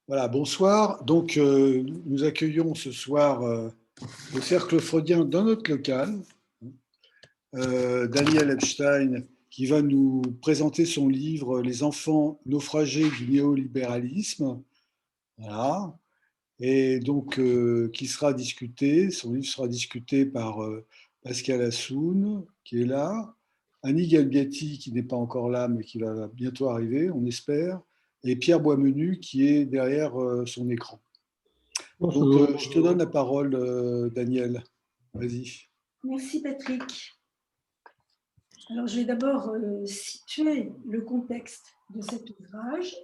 Voilà, bonsoir. Donc, nous accueillons ce soir le Cercle freudien dans notre local, Daniel Epstein, qui va nous présenter son livre Les enfants naufragés du néolibéralisme. Voilà. Et donc, qui sera discuté, son livre sera discuté par Pascal Assoun, qui est là, Annie Galbiati, qui n'est pas encore là, mais qui va bientôt arriver, on espère, et Pierre Boismenu, qui est derrière son écran. Donc, Bonjour. je te donne la parole, Daniel. Vas-y. Merci Patrick. Alors je vais d'abord situer le contexte de cet ouvrage,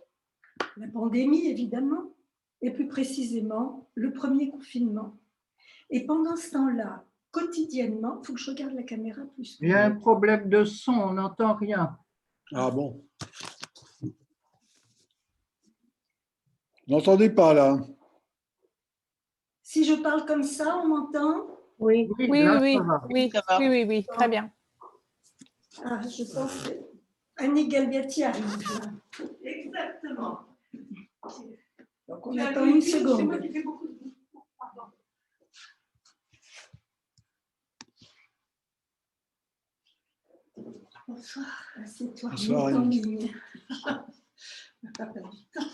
la pandémie évidemment, et plus précisément le premier confinement. Et pendant ce temps-là, quotidiennement, il faut que je regarde la caméra plus. Il y a un problème de son, on n'entend rien. Ah bon. Vous n'entendez pas là? Si je parle comme ça, on m'entend? Oui, Oui, oui, là, oui, ça va. oui, oui, oui, oui, très bien. Ah, je pense que Annie Galbiati arrive. Exactement. Donc on attend une seconde. Bonsoir, assieds-toi. Bonsoir, En Annie. ligne. On n'a pas perdu de temps.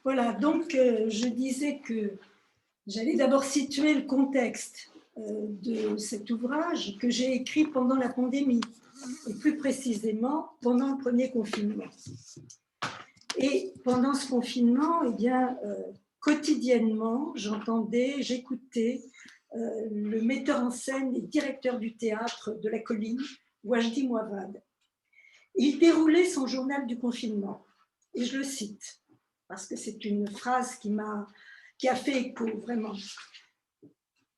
Voilà, donc je disais que j'allais d'abord situer le contexte de cet ouvrage que j'ai écrit pendant la pandémie, et plus précisément pendant le premier confinement. Et pendant ce confinement, eh bien, quotidiennement, j'écoutais le metteur en scène et directeur du théâtre de la Colline, Wajdi Mouawad. Il déroulait son journal du confinement, et je le cite, parce que c'est une phrase qui a fait écho, vraiment.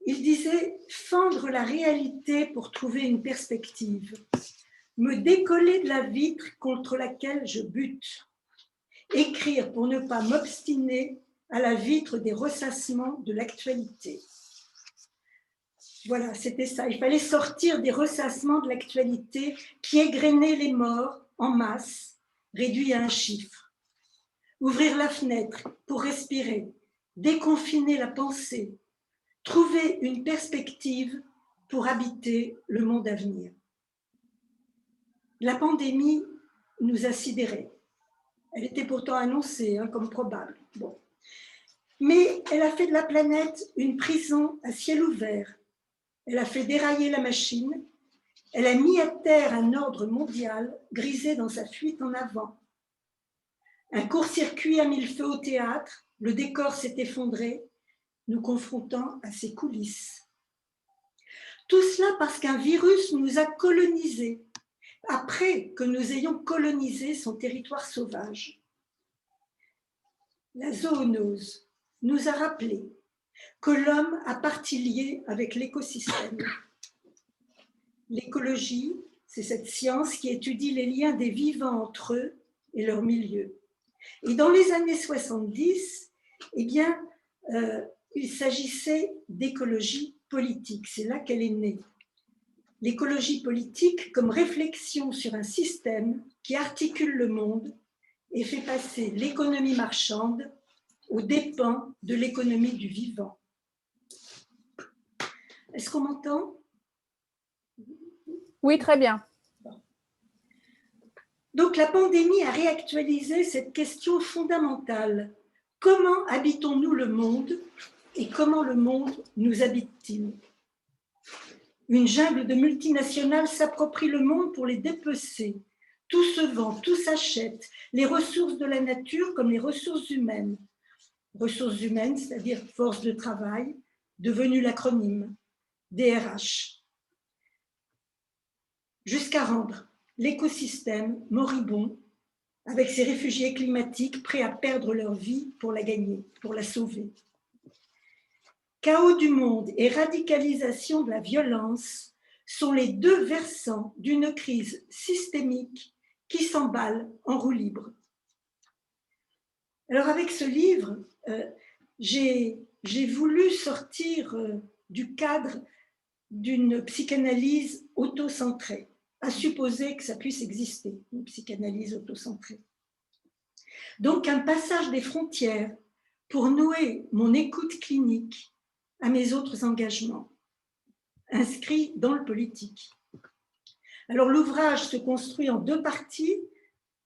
Il disait « Fendre la réalité pour trouver une perspective, me décoller de la vitre contre laquelle je bute, écrire pour ne pas m'obstiner à la vitre des ressassements de l'actualité. » Voilà, c'était ça. Il fallait sortir des ressassements de l'actualité qui égrenaient les morts en masse, réduits à un chiffre. Ouvrir la fenêtre pour respirer, déconfiner la pensée, trouver une perspective pour habiter le monde à venir. La pandémie nous a sidérés. Elle était pourtant annoncée comme probable. Bon. Mais elle a fait de la planète une prison à ciel ouvert. Elle a fait dérailler la machine. Elle a mis à terre un ordre mondial grisé dans sa fuite en avant. Un court-circuit a mis le feu au théâtre. Le décor s'est effondré, nous confrontant à ses coulisses. Tout cela parce qu'un virus nous a colonisés, après que nous ayons colonisé son territoire sauvage. La zoonose nous a rappelé que l'homme a partie liée avec l'écosystème. L'écologie, c'est cette science qui étudie les liens des vivants entre eux et leur milieu. Et dans les années 70, eh bien, il s'agissait d'écologie politique. C'est là qu'elle est née. L'écologie politique comme réflexion sur un système qui articule le monde et fait passer l'économie marchande aux dépens de l'économie du vivant. Est-ce qu'on m'entend? Oui, très bien. Donc la pandémie a réactualisé cette question fondamentale. Comment habitons-nous le monde et comment le monde nous habite-t-il? Une jungle de multinationales s'approprie le monde pour les dépecer. Tout se vend, tout s'achète, les ressources de la nature comme les ressources humaines. Ressources humaines, c'est-à-dire force de travail, devenu l'acronyme DRH. Jusqu'à rendre l'écosystème moribond avec ses réfugiés climatiques prêts à perdre leur vie pour la gagner, pour la sauver. Chaos du monde et radicalisation de la violence sont les deux versants d'une crise systémique qui s'emballe en roue libre. Alors avec ce livre, j'ai voulu sortir du cadre d'une psychanalyse autocentrée. à supposer que ça puisse exister, une psychanalyse autocentrée. Donc, un passage des frontières pour nouer mon écoute clinique à mes autres engagements, inscrits dans le politique. Alors, l'ouvrage se construit en deux parties.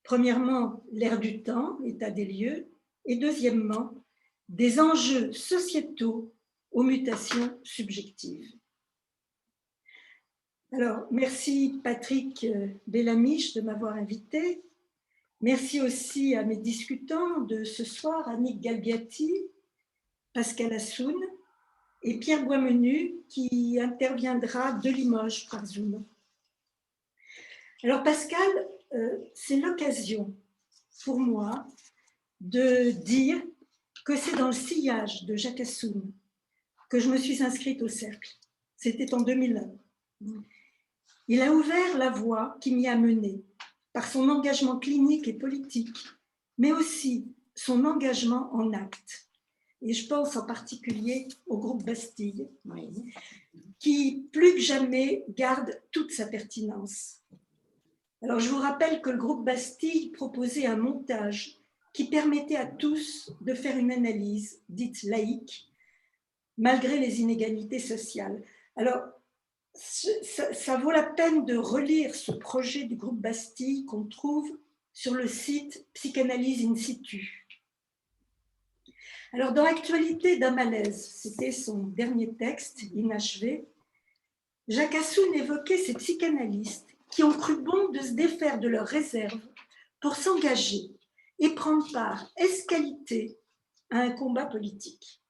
Premièrement, l'ère du temps, état des lieux, et deuxièmement, des enjeux sociétaux aux mutations subjectives. Alors, merci Patrick Bellamiche de m'avoir invité. Merci aussi à mes discutants de ce soir, Annick Galbiati, Pascal Assoun et Pierre Boismenu, qui interviendra de Limoges par Zoom. Alors Pascal, c'est l'occasion pour moi de dire que c'est dans le sillage de Jacques Assoun que je me suis inscrite au cercle. C'était en 2001. Il a ouvert la voie qui m'y a menée par son engagement clinique et politique, mais aussi son engagement en actes. Et je pense en particulier au groupe Bastille, qui plus que jamais garde toute sa pertinence. Alors je vous rappelle que le groupe Bastille proposait un montage qui permettait à tous de faire une analyse dite laïque, malgré les inégalités sociales. Alors, ça vaut la peine de relire ce projet du groupe Bastille qu'on trouve sur le site Psychanalyse in situ. Alors, dans Actualité d'un malaise, c'était son dernier texte, inachevé, Jacques Assoun évoquait ces psychanalystes qui ont cru bon de se défaire de leurs réserves pour s'engager et prendre part, ès-qualité, à un combat politique.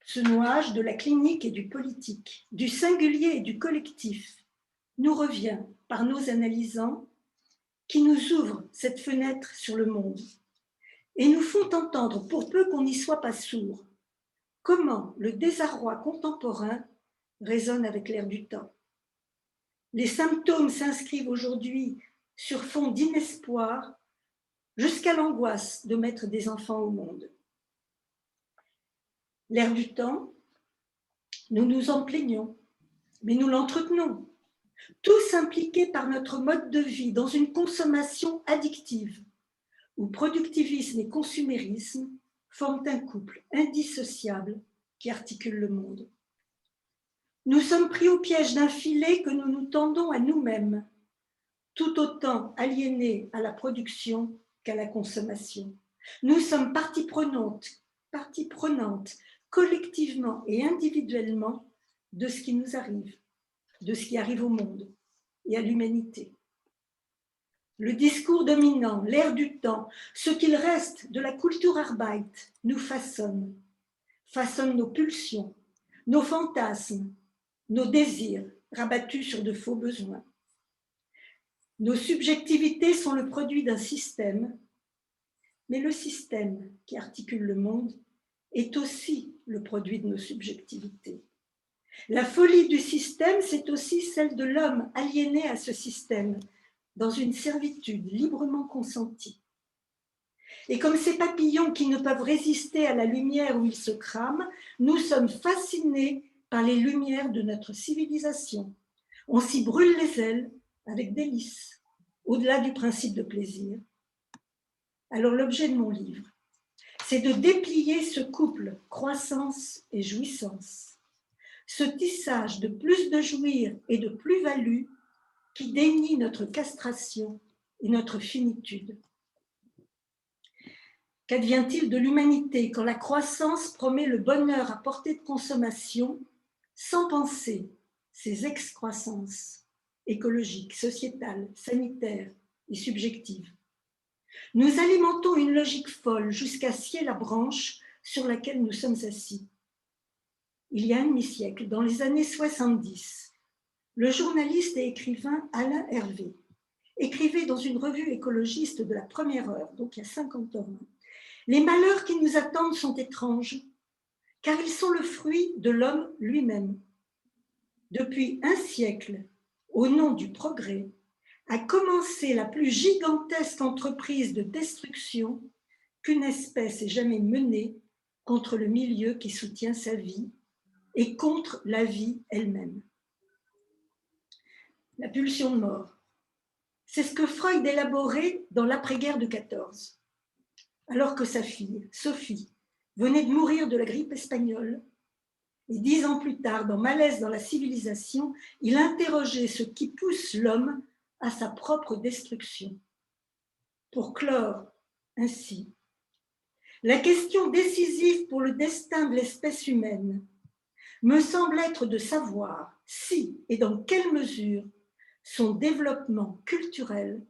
Ce nouage de la clinique et du politique, du singulier et du collectif, nous revient par nos analysants qui nous ouvrent cette fenêtre sur le monde et nous font entendre, pour peu qu'on n'y soit pas sourd, comment le désarroi contemporain résonne avec l'air du temps. Les symptômes s'inscrivent aujourd'hui sur fond d'inespoir jusqu'à l'angoisse de mettre des enfants au monde. L'air du temps, nous nous en plaignons, mais nous l'entretenons, tous impliqués par notre mode de vie dans une consommation addictive, où productivisme et consumérisme forment un couple indissociable qui articule le monde. Nous sommes pris au piège d'un filet que nous nous tendons à nous-mêmes, tout autant aliénés à la production qu'à la consommation. Nous sommes partie prenante, collectivement et individuellement, de ce qui nous arrive, de ce qui arrive au monde et à l'humanité. Le discours dominant, l'air du temps, ce qu'il reste de la Kulturarbeit nous façonne nos pulsions, nos fantasmes, nos désirs rabattus sur de faux besoins. Nos subjectivités sont le produit d'un système, mais le système qui articule le monde est aussi le produit de nos subjectivités. La folie du système, c'est aussi celle de l'homme aliéné à ce système, dans une servitude librement consentie. Et comme ces papillons qui ne peuvent résister à la lumière où ils se crament, nous sommes fascinés par les lumières de notre civilisation. On s'y brûle les ailes avec délice, au-delà du principe de plaisir. Alors l'objet de mon livre, c'est de déplier ce couple croissance et jouissance, ce tissage de plus de jouir et de plus-value qui dénie notre castration et notre finitude. Qu'advient-il de l'humanité quand la croissance promet le bonheur à portée de consommation sans penser ses excroissances écologiques, sociétales, sanitaires et subjectives? Nous alimentons une logique folle jusqu'à scier la branche sur laquelle nous sommes assis. Il y a un demi-siècle, dans les années 70, le journaliste et écrivain Alain Hervé écrivait dans une revue écologiste de la première heure, donc il y a 50 ans, « Les malheurs qui nous attendent sont étranges, car ils sont le fruit de l'homme lui-même. Depuis un siècle, au nom du progrès, a commencé la plus gigantesque entreprise de destruction qu'une espèce ait jamais menée contre le milieu qui soutient sa vie et contre la vie elle-même. » la pulsion de mort. C'est ce que Freud élaborait dans l'après-guerre de 14. Alors que sa fille, Sophie, venait de mourir de la grippe espagnole, et 10 ans plus tard, dans Malaise dans la civilisation, il interrogeait ce qui pousse l'homme à sa propre destruction. Pour clore ainsi, la question décisive pour le destin de l'espèce humaine me semble être de savoir si et dans quelle mesure son développement culturel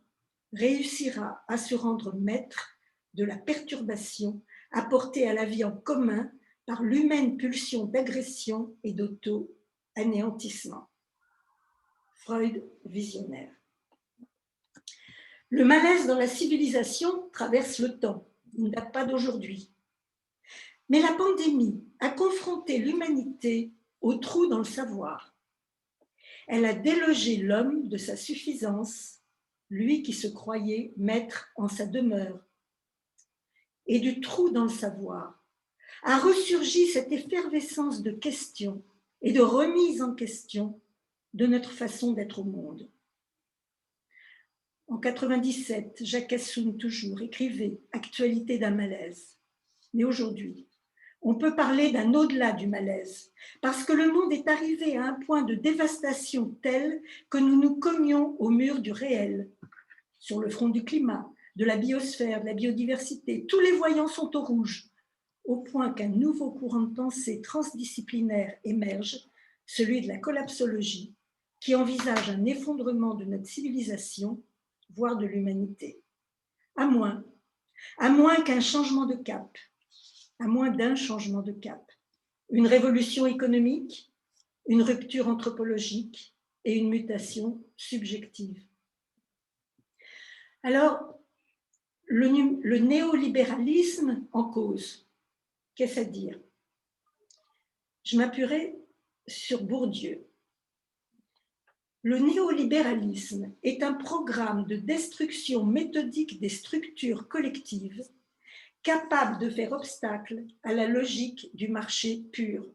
réussira à se rendre maître de la perturbation apportée à la vie en commun par l'humaine pulsion d'agression et d'auto-anéantissement. Freud, visionnaire. Le malaise dans la civilisation traverse le temps, il ne date pas d'aujourd'hui. Mais la pandémie a confronté l'humanité au trou dans le savoir. Elle a délogé l'homme de sa suffisance, lui qui se croyait maître en sa demeure. Et du trou dans le savoir a ressurgi cette effervescence de questions et de remise en question de notre façon d'être au monde. En 97, Jacques Assoun toujours écrivait « Actualité d'un malaise ». Mais aujourd'hui, on peut parler d'un au-delà du malaise, parce que le monde est arrivé à un point de dévastation tel que nous nous cognions au mur du réel, sur le front du climat, de la biosphère, de la biodiversité. Tous les voyants sont au rouge, au point qu'un nouveau courant de pensée transdisciplinaire émerge, celui de la collapsologie, qui envisage un effondrement de notre civilisation, voire de l'humanité. À moins qu'un changement de cap, à moins d'un changement de cap, une révolution économique, une rupture anthropologique et une mutation subjective. Alors, le néolibéralisme en cause, qu'est-ce à dire? Je m'appuierai sur Bourdieu. Le néolibéralisme est un programme de destruction méthodique des structures collectives capable de faire obstacle à la logique du marché pur,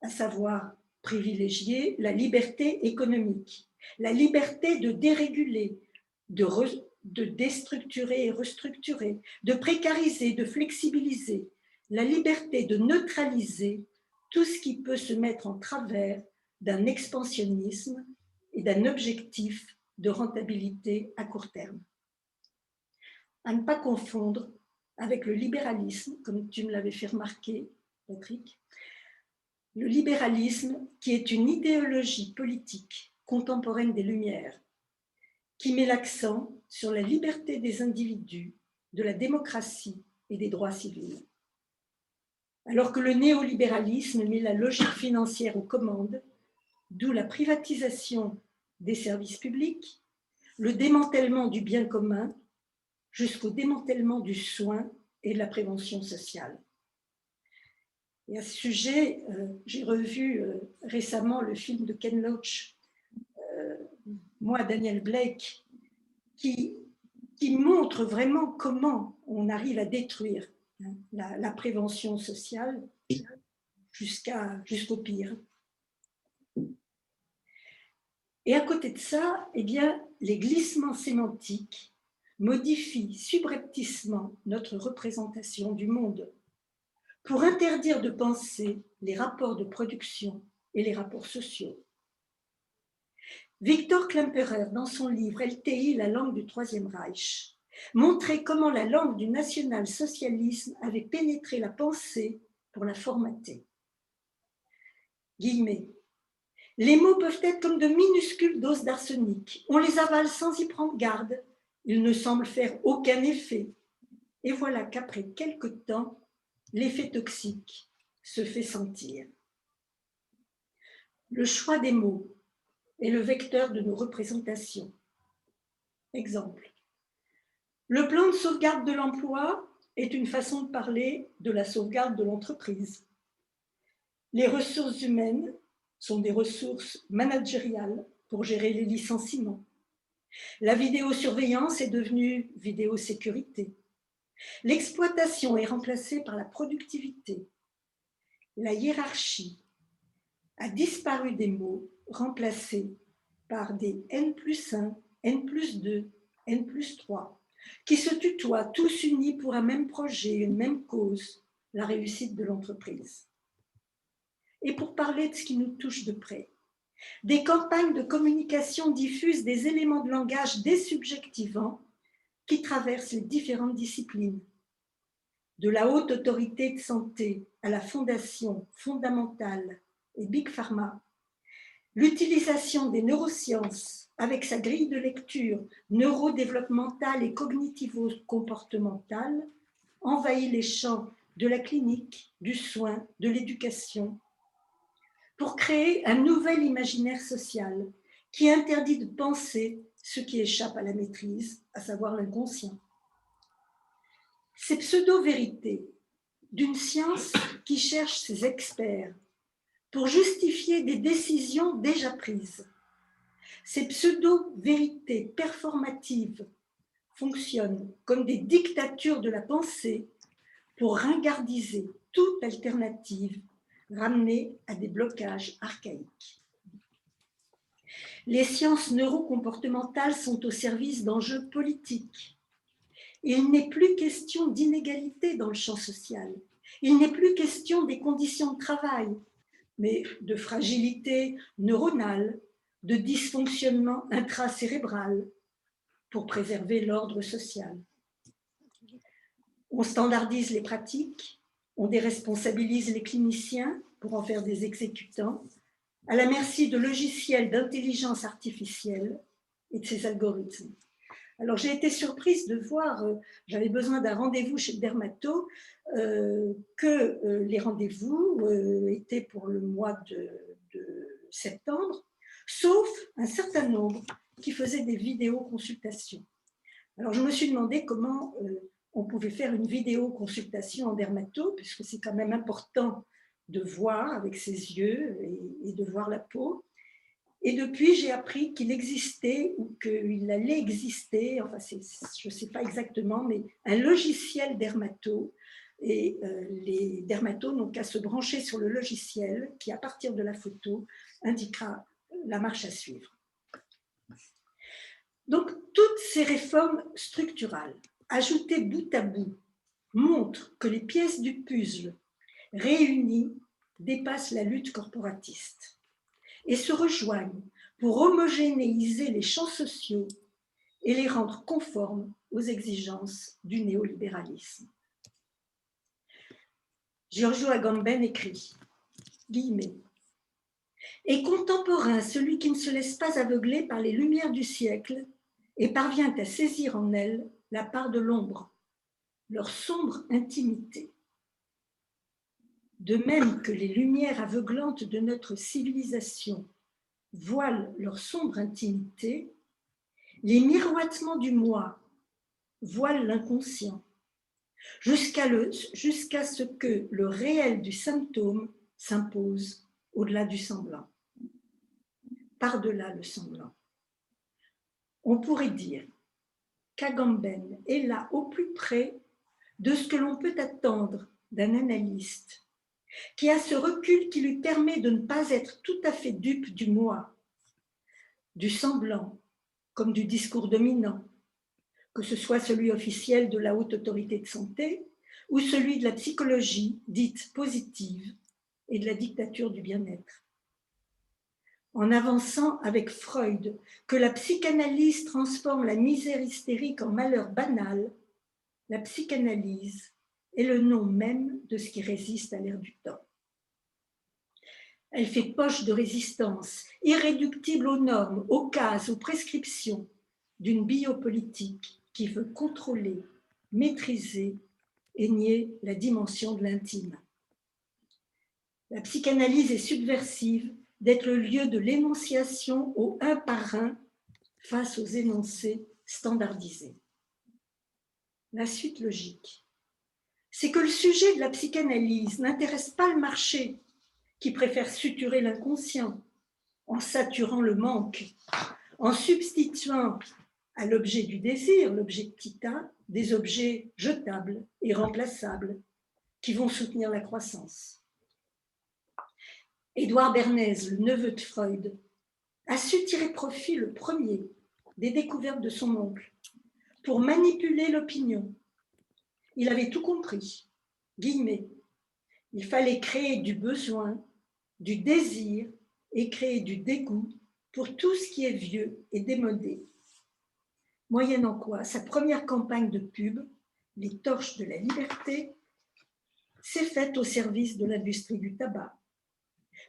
à savoir privilégier la liberté économique, la liberté de déréguler, de déstructurer et restructurer, de précariser, de flexibiliser, la liberté de neutraliser tout ce qui peut se mettre en travers d'un expansionnisme et d'un objectif de rentabilité à court terme. À ne pas confondre avec le libéralisme, comme tu me l'avais fait remarquer, Patrick, le libéralisme qui est une idéologie politique contemporaine des Lumières, qui met l'accent sur la liberté des individus, de la démocratie et des droits civils. Alors que le néolibéralisme met la logique financière aux commandes, d'où la privatisation des services publics, le démantèlement du bien commun, jusqu'au démantèlement du soin et de la prévention sociale. Et à ce sujet, j'ai revu récemment le film de Ken Loach, Moi, Daniel Blake, qui montre vraiment comment on arrive à détruire la prévention sociale jusqu'au pire. Et à côté de ça, eh bien, les glissements sémantiques modifient subrepticement notre représentation du monde pour interdire de penser les rapports de production et les rapports sociaux. Victor Klemperer, dans son livre « LTI, la langue du Troisième Reich », montrait comment la langue du national-socialisme avait pénétré la pensée pour la formater. Guillemets. Les mots peuvent être comme de minuscules doses d'arsenic. On les avale sans y prendre garde. Ils ne semblent faire aucun effet. Et voilà qu'après quelque temps, l'effet toxique se fait sentir. Le choix des mots est le vecteur de nos représentations. Exemple. Le plan de sauvegarde de l'emploi est une façon de parler de la sauvegarde de l'entreprise. Les ressources humaines sont des ressources managériales pour gérer les licenciements. La vidéosurveillance est devenue vidéosécurité. L'exploitation est remplacée par la productivité. La hiérarchie a disparu des mots, remplacée par des N+1, N+2, N+3, qui se tutoient tous unis pour un même projet, une même cause, la réussite de l'entreprise. Et pour parler de ce qui nous touche de près, des campagnes de communication diffusent des éléments de langage désubjectivants qui traversent les différentes disciplines. De la haute autorité de santé à la fondation fondamentale et Big Pharma, l'utilisation des neurosciences avec sa grille de lecture neurodéveloppementale et cognitivo-comportementale envahit les champs de la clinique, du soin, de l'éducation, pour créer un nouvel imaginaire social qui interdit de penser ce qui échappe à la maîtrise, à savoir l'inconscient. Ces pseudo-vérités d'une science qui cherche ses experts pour justifier des décisions déjà prises. Ces pseudo-vérités performatives fonctionnent comme des dictatures de la pensée pour ringardiser toute alternative, ramenée à des blocages archaïques. Les sciences neurocomportementales sont au service d'enjeux politiques. Il n'est plus question d'inégalité dans le champ social. Il n'est plus question des conditions de travail, mais de fragilité neuronale, de dysfonctionnement intracérébral pour préserver l'ordre social. On standardise les pratiques, on déresponsabilise les cliniciens pour en faire des exécutants, à la merci de logiciels d'intelligence artificielle et de ses algorithmes. Alors j'ai été surprise de voir, j'avais besoin d'un rendez-vous chez le dermato, que les rendez-vous étaient pour le mois de septembre, sauf un certain nombre qui faisaient des vidéoconsultations. Alors je me suis demandé comment on pouvait faire une vidéoconsultation en dermato, puisque c'est quand même important de voir avec ses yeux et de voir la peau. Et depuis, j'ai appris qu'il existait ou qu'il allait exister, enfin, je ne sais pas exactement, mais un logiciel dermato. Et les dermatos n'ont qu'à se brancher sur le logiciel qui, à partir de la photo, indiquera la marche à suivre. Donc, toutes ces réformes structurales, ajoutées bout à bout, montrent que les pièces du puzzle réunies dépassent la lutte corporatiste et se rejoignent pour homogénéiser les champs sociaux et les rendre conformes aux exigences du néolibéralisme. Giorgio Agamben écrit, guillemets, « Est contemporain celui qui ne se laisse pas aveugler par les lumières du siècle et parvient à saisir en elles la part de l'ombre, leur sombre intimité. De même que les lumières aveuglantes de notre civilisation voilent leur sombre intimité, les miroitements du moi voilent l'inconscient, jusqu'à ce que le réel du symptôme s'impose au-delà du semblant, par-delà le semblant. On pourrait dire qu'Agamben est là au plus près de ce que l'on peut attendre d'un analyste qui a ce recul qui lui permet de ne pas être tout à fait dupe du moi, du semblant, comme du discours dominant, que ce soit celui officiel de la haute autorité de santé ou celui de la psychologie dite positive et de la dictature du bien-être. En avançant avec Freud que la psychanalyse transforme la misère hystérique en malheur banal, la psychanalyse est le nom même de ce qui résiste à l'ère du temps. Elle fait poche de résistance, irréductible aux normes, aux cases, aux prescriptions d'une biopolitique qui veut contrôler, maîtriser et nier la dimension de l'intime. La psychanalyse est subversive d'être le lieu de l'énonciation au un par un face aux énoncés standardisés. La suite logique, c'est que le sujet de la psychanalyse n'intéresse pas le marché qui préfère suturer l'inconscient en saturant le manque, en substituant à l'objet du désir, l'objectita, des objets jetables et remplaçables qui vont soutenir la croissance. Édouard Bernays, le neveu de Freud, a su tirer profit le premier des découvertes de son oncle pour manipuler l'opinion. Il avait tout compris. Guillemets. Il fallait créer du besoin, du désir et créer du dégoût pour tout ce qui est vieux et démodé. Moyennant quoi, sa première campagne de pub, Les Torches de la Liberté, s'est faite au service de l'industrie du tabac.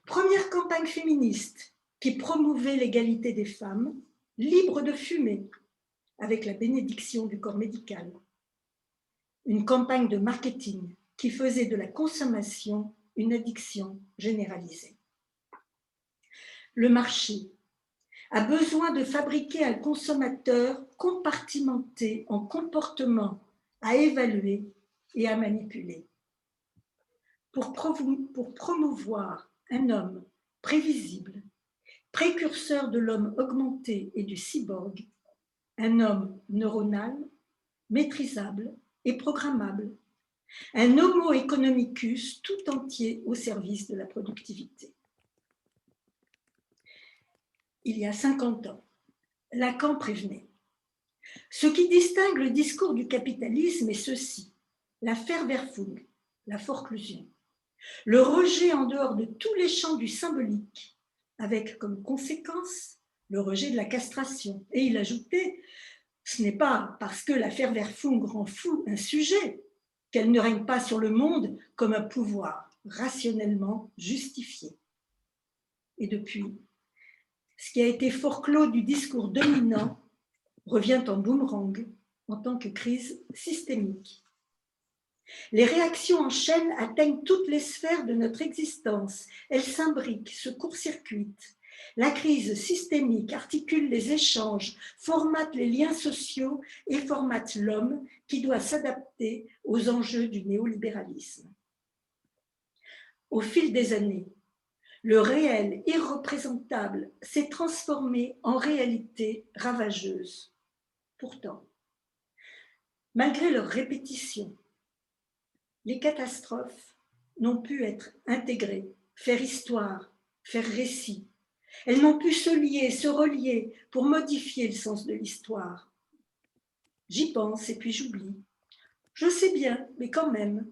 Première campagne féministe qui promouvait l'égalité des femmes, libres de fumer, avec la bénédiction du corps médical. Une campagne de marketing qui faisait de la consommation une addiction généralisée. Le marché a besoin de fabriquer un consommateur compartimenté en comportements à évaluer et à manipuler. Pour promouvoir un homme prévisible, précurseur de l'homme augmenté et du cyborg, un homme neuronal, maîtrisable et programmable, un homo economicus tout entier au service de la productivité. Il y a 50 ans, Lacan prévenait. Ce qui distingue le discours du capitalisme est ceci, la Verwerfung, la forclusion, le rejet en dehors de tous les champs du symbolique, avec comme conséquence le rejet de la castration. Et il ajoutait, ce n'est pas parce que la Verwerfung rend fou un sujet qu'elle ne règne pas sur le monde comme un pouvoir rationnellement justifié. Et depuis, ce qui a été forclos du discours dominant revient en boomerang en tant que crise systémique. Les réactions en chaîne atteignent toutes les sphères de notre existence. Elles s'imbriquent, se court-circuitent. La crise systémique articule les échanges, formate les liens sociaux et formate l'homme qui doit s'adapter aux enjeux du néolibéralisme. Au fil des années, le réel irreprésentable s'est transformé en réalité ravageuse. Pourtant, malgré leur répétition, les catastrophes n'ont pu être intégrées, faire histoire, faire récit. Elles n'ont pu se lier, se relier pour modifier le sens de l'histoire. J'y pense et puis j'oublie. Je sais bien, mais quand même.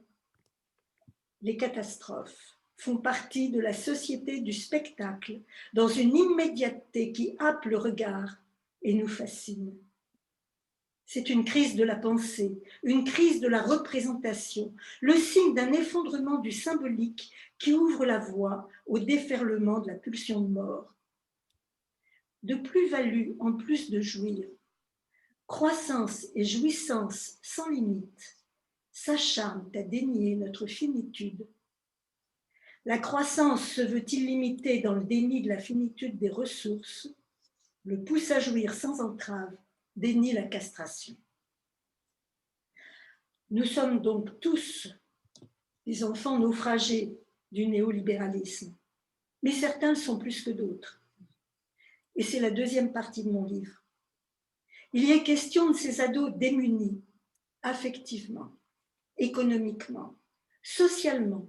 Les catastrophes font partie de la société du spectacle, dans une immédiateté qui happe le regard et nous fascine. C'est une crise de la pensée, une crise de la représentation, le signe d'un effondrement du symbolique qui ouvre la voie au déferlement de la pulsion de mort. De plus-value en plus de jouir, croissance et jouissance sans limite, s'acharnent à dénier notre finitude. La croissance se veut illimitée dans le déni de la finitude des ressources, le pousse à jouir sans entrave, dénie la castration. Nous sommes donc tous des enfants naufragés du néolibéralisme, mais certains le sont plus que d'autres. Et c'est la deuxième partie de mon livre. Il y est question de ces ados démunis, affectivement, économiquement, socialement,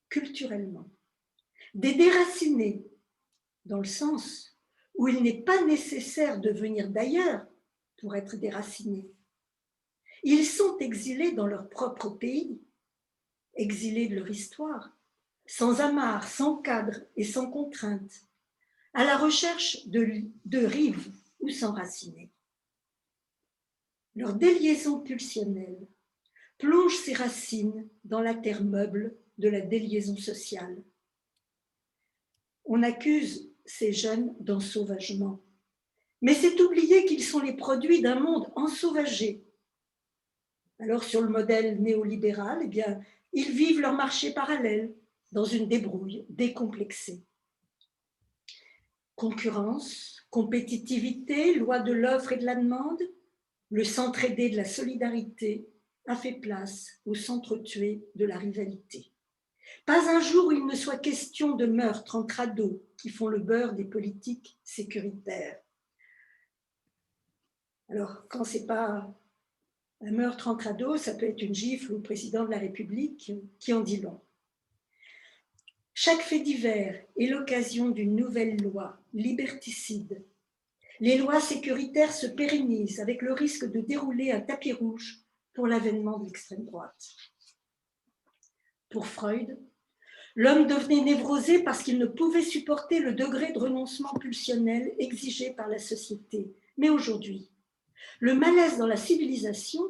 culturellement, des déracinés, dans le sens où il n'est pas nécessaire de venir d'ailleurs pour être déracinés. Ils sont exilés dans leur propre pays, exilés de leur histoire, sans amarre, sans cadre et sans contrainte, à la recherche de rives où s'enraciner. Leur déliaison pulsionnelle plonge ses racines dans la terre meuble de la déliaison sociale. On accuse ces jeunes d'ensauvagement, mais c'est oublier qu'ils sont les produits d'un monde ensauvagé. Alors sur le modèle néolibéral, eh bien, ils vivent leur marché parallèle dans une débrouille décomplexée. Concurrence, compétitivité, loi de l'offre et de la demande, le s'entraider de la solidarité a fait place au s'entretuer de la rivalité. Pas un jour où il ne soit question de meurtre entre ados qui font le beurre des politiques sécuritaires. Alors, quand ce n'est pas un meurtre entre ados, ça peut être une gifle au président de la République qui en dit long. Chaque fait divers est l'occasion d'une nouvelle loi liberticide. Les lois sécuritaires se pérennisent avec le risque de dérouler un tapis rouge pour l'avènement de l'extrême droite. Pour Freud, l'homme devenait névrosé parce qu'il ne pouvait supporter le degré de renoncement pulsionnel exigé par la société. Mais aujourd'hui, le malaise dans la civilisation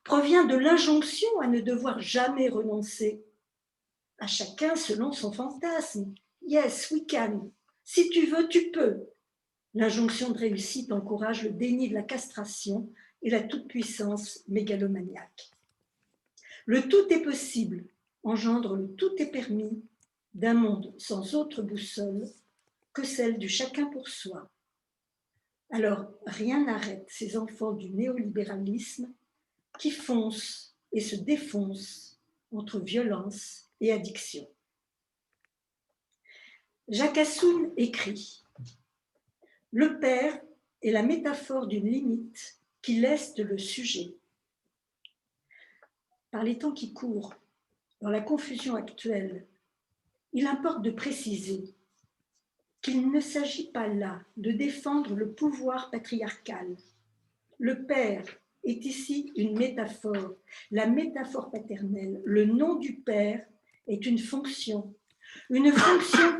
provient de l'injonction à ne devoir jamais renoncer. À chacun selon son fantasme. Yes, we can. Si tu veux, tu peux. L'injonction de réussite encourage le déni de la castration et la toute-puissance mégalomaniaque. Le tout est possible engendre le tout est permis d'un monde sans autre boussole que celle du chacun pour soi. Alors, rien n'arrête ces enfants du néolibéralisme qui foncent et se défoncent entre violence et addiction. Jacques Assoun écrit « Le père est la métaphore d'une limite qui leste le sujet. Par les temps qui courent, dans la confusion actuelle, il importe de préciser qu'il ne s'agit pas là de défendre le pouvoir patriarcal. Le père est ici une métaphore, la métaphore paternelle. Le nom du père est une fonction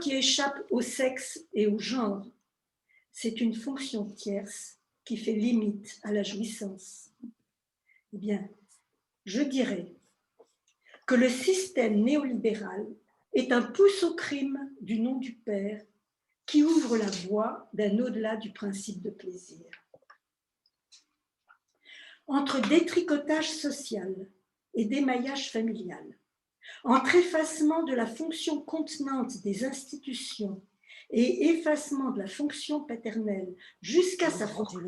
qui échappe au sexe et au genre. C'est une fonction tierce qui fait limite à la jouissance. Eh bien, je dirais que le système néolibéral est un pouce au crime du nom du père qui ouvre la voie d'un au-delà du principe de plaisir. Entre détricotage social et démaillage familial, entre effacement de la fonction contenante des institutions et effacement de la fonction paternelle jusqu'à sa fracture,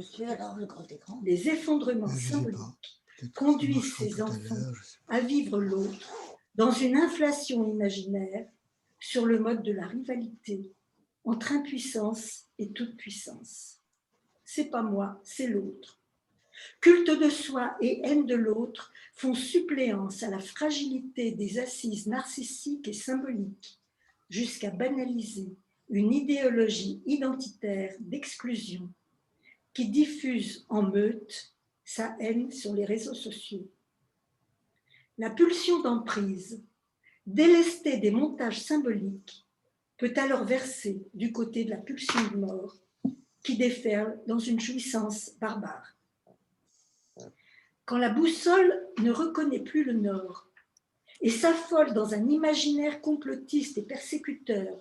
les effondrements symboliques conduisent ces enfants à vivre l'autre dans une inflation imaginaire sur le mode de la rivalité entre impuissance et toute puissance. C'est pas moi, c'est l'autre. Culte de soi et haine de l'autre font suppléance à la fragilité des assises narcissiques et symboliques, jusqu'à banaliser une idéologie identitaire d'exclusion qui diffuse en meute sa haine sur les réseaux sociaux. La pulsion d'emprise, délestée des montages symboliques, peut alors verser du côté de la pulsion de mort qui déferle dans une jouissance barbare. Quand la boussole ne reconnaît plus le nord et s'affole dans un imaginaire complotiste et persécuteur,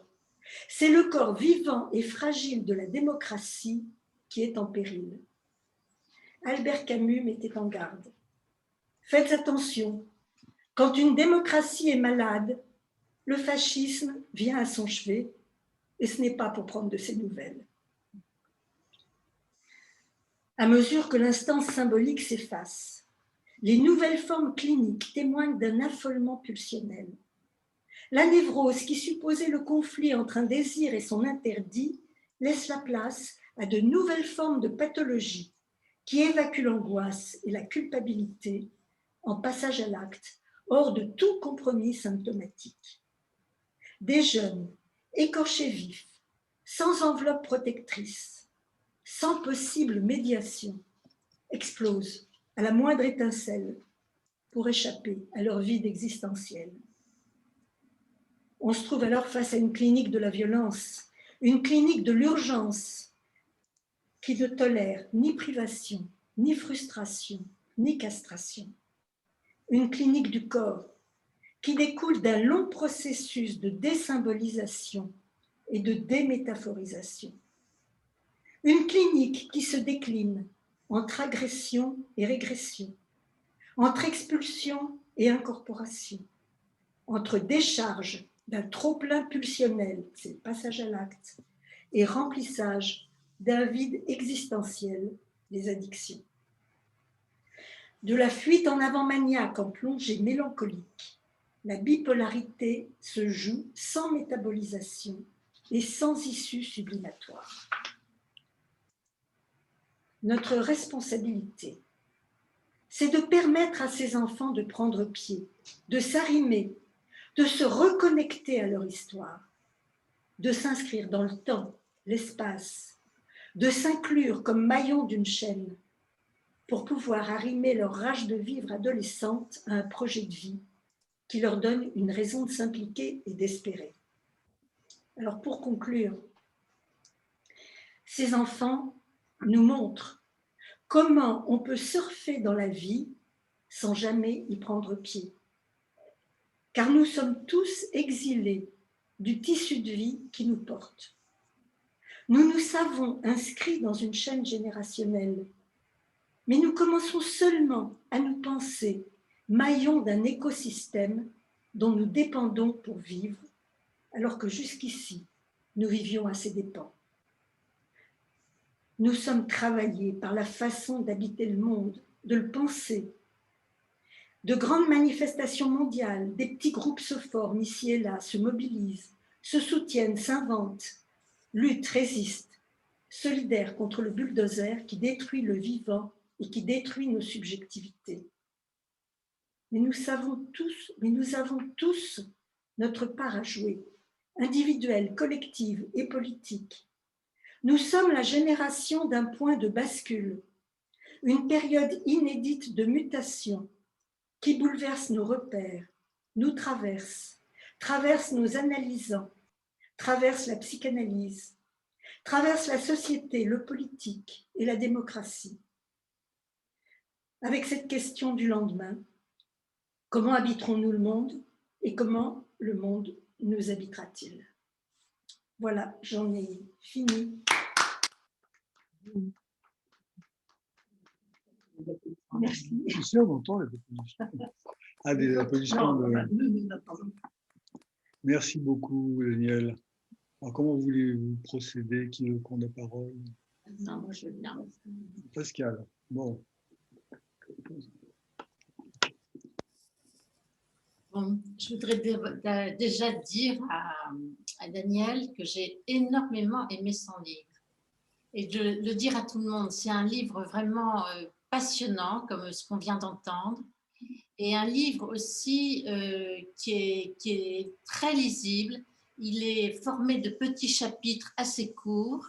c'est le corps vivant et fragile de la démocratie qui est en péril. Albert Camus mettait en garde. Faites attention, quand une démocratie est malade, le fascisme vient à son chevet et ce n'est pas pour prendre de ses nouvelles. À mesure que l'instance symbolique s'efface, les nouvelles formes cliniques témoignent d'un affolement pulsionnel. La névrose qui supposait le conflit entre un désir et son interdit laisse la place à de nouvelles formes de pathologie qui évacuent l'angoisse et la culpabilité en passage à l'acte, hors de tout compromis symptomatique. Des jeunes écorchés vifs, sans enveloppe protectrice, sans possible médiation, explosent à la moindre étincelle pour échapper à leur vide existentiel. On se trouve alors face à une clinique de la violence, une clinique de l'urgence qui ne tolère ni privation, ni frustration, ni castration. Une clinique du corps qui découle d'un long processus de désymbolisation et de démétaphorisation. Une clinique qui se décline entre agression et régression, entre expulsion et incorporation, entre décharge d'un trop-plein pulsionnel, c'est le passage à l'acte, et remplissage d'un vide existentiel, les addictions. De la fuite en avant maniaque en plongée mélancolique, la bipolarité se joue sans métabolisation et sans issue sublimatoire. Notre responsabilité, c'est de permettre à ces enfants de prendre pied, de s'arrimer, de se reconnecter à leur histoire, de s'inscrire dans le temps, l'espace, de s'inclure comme maillon d'une chaîne pour pouvoir arrimer leur rage de vivre adolescente à un projet de vie qui leur donne une raison de s'impliquer et d'espérer. Alors pour conclure, ces enfants nous montrent comment on peut surfer dans la vie sans jamais y prendre pied. Car nous sommes tous exilés du tissu de vie qui nous porte. Nous nous savons inscrits dans une chaîne générationnelle, mais nous commençons seulement à nous penser maillons d'un écosystème dont nous dépendons pour vivre, alors que jusqu'ici, nous vivions à ses dépens. Nous sommes travaillés par la façon d'habiter le monde, de le penser. De grandes manifestations mondiales, des petits groupes se forment ici et là, se mobilisent, se soutiennent, s'inventent, luttent, résistent, solidaires contre le bulldozer qui détruit le vivant et qui détruit nos subjectivités. Mais nous avons tous notre part à jouer, individuelle, collective et politique. Nous sommes la génération d'un point de bascule, une période inédite de mutation qui bouleverse nos repères, nous traverse nos analysants, traverse la psychanalyse, traverse la société, le politique et la démocratie. Avec cette question du lendemain, comment habiterons-nous le monde et comment le monde nous habitera-t-il? Voilà, j'en ai fini. Merci. Je suis sûr, on entend les applaudissements. Ah, des applaudissements. Merci beaucoup, Daniel. Alors, comment voulez-vous procéder? Qui veut prendre la parole? Non, moi je veux bien. Pascal. Bon. Bon, je voudrais déjà dire à Daniel que j'ai énormément aimé son livre. Et de le dire à tout le monde, c'est un livre vraiment passionnant, comme ce qu'on vient d'entendre, et un livre aussi qui est très lisible. Il est formé de petits chapitres assez courts,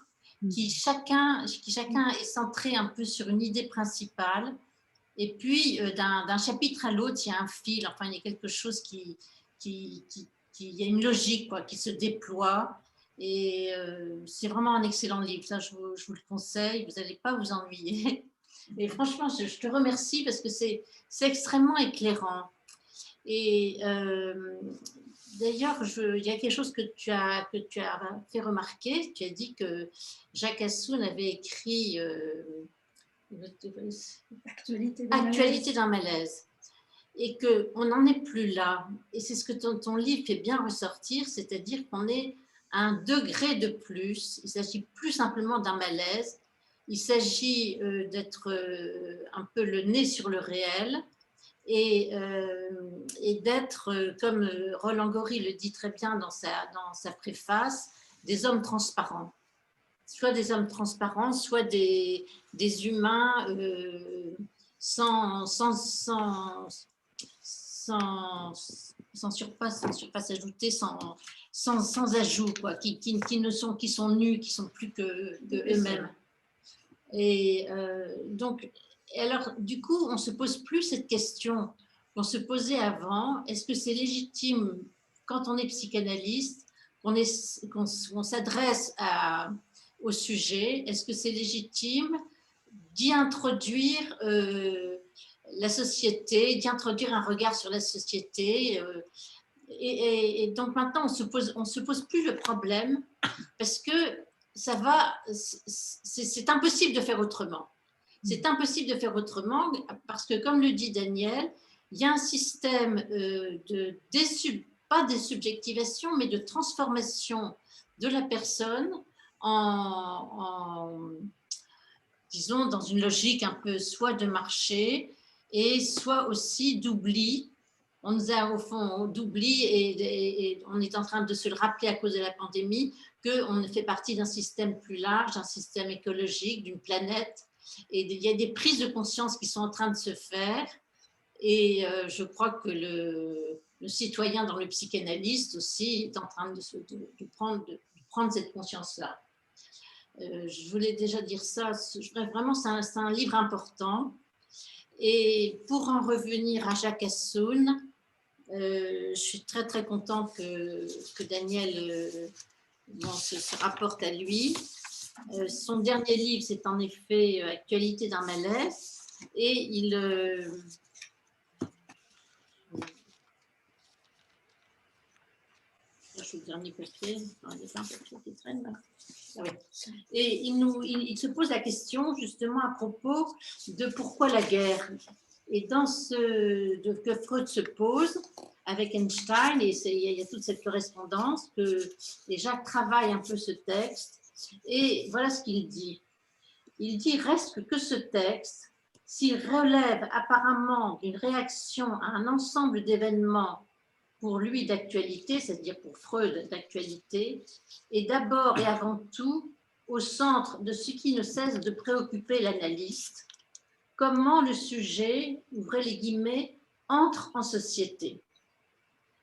qui chacun est centré un peu sur une idée principale. Et puis, d'un chapitre à l'autre, il y a un fil, enfin, il y a quelque chose il y a une logique quoi, qui se déploie. Et c'est vraiment un excellent livre. Ça, je vous le conseille. Vous n'allez pas vous ennuyer. Et franchement, je te remercie parce que c'est extrêmement éclairant. Et d'ailleurs, il y a quelque chose que tu as fait remarquer. Tu as dit que Jacques Assoun avait écrit Actualité d'un malaise. Et qu'on n'en est plus là. Et c'est ce que ton livre fait bien ressortir, c'est-à-dire qu'on est à un degré de plus. Il ne s'agit plus simplement d'un malaise. Il s'agit d'être un peu le nez sur le réel et d'être, comme Roland Gori le dit très bien dans sa préface, des hommes transparents. Soit des hommes transparents, soit des humains sans surface ajoutée, sans ajout, quoi, qui sont nus, qui sont plus que eux-mêmes. Et donc, alors, du coup, on ne se pose plus cette question qu'on se posait avant. Est-ce que c'est légitime, quand on est psychanalyste, qu'on s'adresse au sujet? Est-ce que c'est légitime d'y introduire la société, d'y introduire un regard sur la société et donc maintenant, on se pose plus le problème parce que c'est impossible de faire autrement. C'est impossible de faire autrement parce que, comme le dit Daniel, il y a un système pas de subjectivation, mais de transformation de la personne disons, dans une logique un peu soit de marché et soit aussi d'oubli. On nous a au fond d'oubli et on est en train de se le rappeler à cause de la pandémie qu'on fait partie d'un système plus large, d'un système écologique, d'une planète. Et il y a des prises de conscience qui sont en train de se faire. Et je crois que le citoyen dans le psychanalyste aussi est en train de prendre cette conscience-là. Je voulais déjà dire ça, vraiment c'est un livre important. Et pour en revenir à Jacques Assoun, je suis très très contente que Daniel se rapporte à lui. Son dernier livre, c'est en effet Actualité d'un malaise, et il je suis le dernier papier, il y a un papier qui traîne là. Ah oui. Et il se pose la question justement à propos de pourquoi la guerre. Et dans que Freud se pose avec Einstein, et il y a toute cette correspondance, et Jacques travaille un peu ce texte, et voilà ce qu'il dit. Il dit, reste que ce texte, s'il relève apparemment d'une réaction à un ensemble d'événements pour lui d'actualité, c'est-à-dire pour Freud d'actualité, est d'abord et avant tout au centre de ce qui ne cesse de préoccuper l'analyste, comment le sujet, ouvrez les guillemets, entre en société,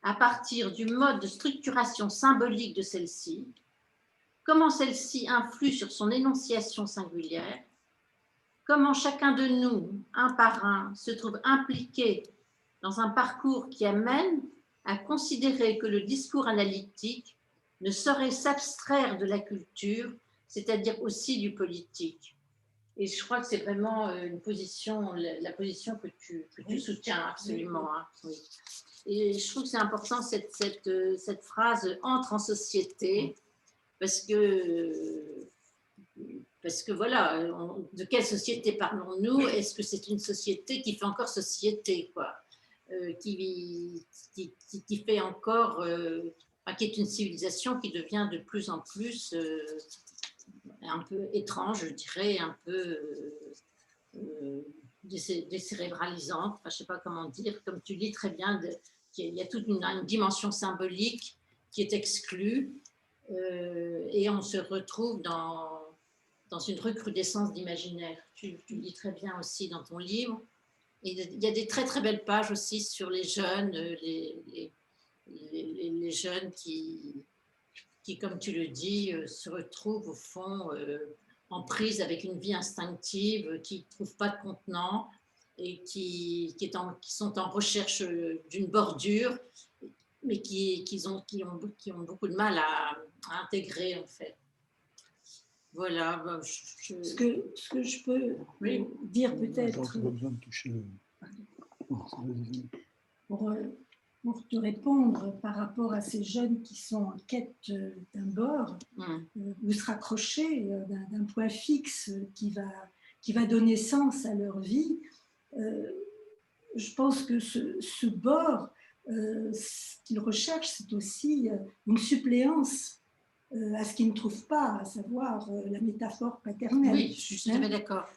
à partir du mode de structuration symbolique de celle-ci, comment celle-ci influe sur son énonciation singulière, comment chacun de nous, un par un, se trouve impliqué dans un parcours qui amène à considérer que le discours analytique ne saurait s'abstraire de la culture, c'est-à-dire aussi du politique. Et je crois que c'est vraiment une position, la position que tu soutiens absolument. Hein, oui. Et je trouve que c'est important cette phrase « entre en société », parce que voilà, de quelle société parlons-nous? Est-ce que c'est une société qui fait encore société, quoi, qui fait encore, qui est une civilisation qui devient de plus en plus un peu étrange, je dirais, un peu décérébralisante, enfin, je ne sais pas comment dire, comme tu dis très bien, il y a toute une dimension symbolique qui est exclue, et on se retrouve dans une recrudescence d'imaginaire. Tu le dis très bien aussi dans ton livre. Et il y a des très très belles pages aussi sur les jeunes, les jeunes qui, comme tu le dis, se retrouvent au fond en prise avec une vie instinctive, qui ne trouvent pas de contenant et qui sont en recherche d'une bordure, mais qui ont beaucoup de mal à intégrer en fait. Voilà. Ce que je peux dire peut-être pour te répondre par rapport à ces jeunes qui sont en quête d'un bord, ou se raccrocher d'un point fixe qui va donner sens à leur vie, je pense que ce bord, ce qu'ils recherchent, c'est aussi une suppléance à ce qu'ils ne trouvent pas, à savoir la métaphore paternelle. Oui, je suis tout à fait d'accord.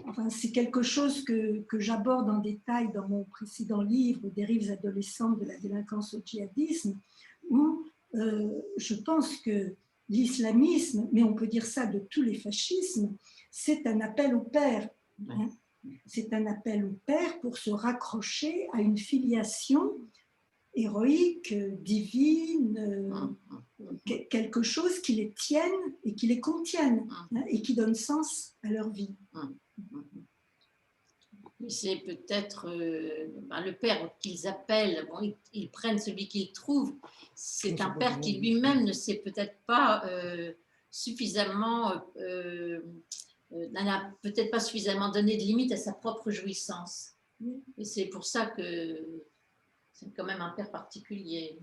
Enfin, c'est quelque chose que j'aborde en détail dans mon précédent livre, Dérives adolescentes de la délinquance au djihadisme, où je pense que l'islamisme, mais on peut dire ça de tous les fascismes, c'est un appel au père. Hein. C'est un appel au père pour se raccrocher à une filiation héroïque, divine, quelque chose qui les tienne et qui les contienne, hein, et qui donne sens à leur vie. C'est peut-être le père qu'ils appellent, bon, ils prennent celui qu'ils trouvent. C'est un père qui lui-même ne sait peut-être pas suffisamment, n'a peut-être pas suffisamment donné de limite à sa propre jouissance. Et c'est pour ça que c'est quand même un père particulier.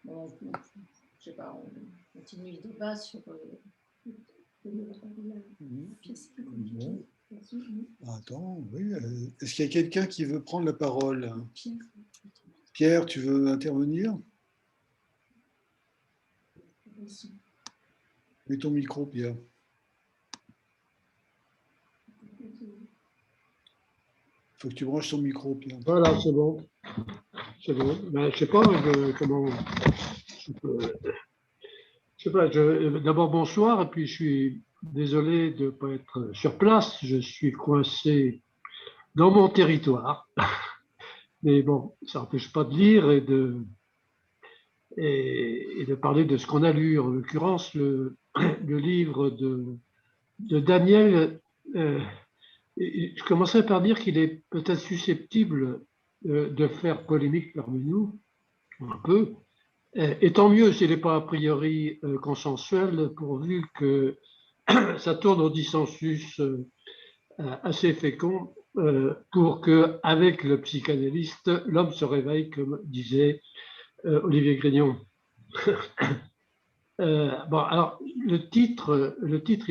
Bon, je ne sais pas, on continue le débat sur... Attends, oui. Est-ce qu'il y a quelqu'un qui veut prendre la parole? Pierre, tu veux intervenir? Mets ton micro, Pierre. Il faut que tu branches ton micro, Pierre. Voilà, c'est bon. C'est bon. Ben, je ne sais pas comment... Je sais pas, d'abord bonsoir, et puis je suis désolé de ne pas être sur place. Je suis coincé dans mon territoire. Mais bon, ça n'empêche pas de lire et de parler de ce qu'on a lu. En l'occurrence, le livre de Daniel, je commencerai par dire qu'il est peut-être susceptible de faire polémique parmi nous, un peu, et tant mieux s'il n'est pas a priori consensuel, pourvu que ça tourne au dissensus assez fécond pour qu'avec le psychanalyste, l'homme se réveille, comme disait Olivier Grignon. Bon, alors, le titre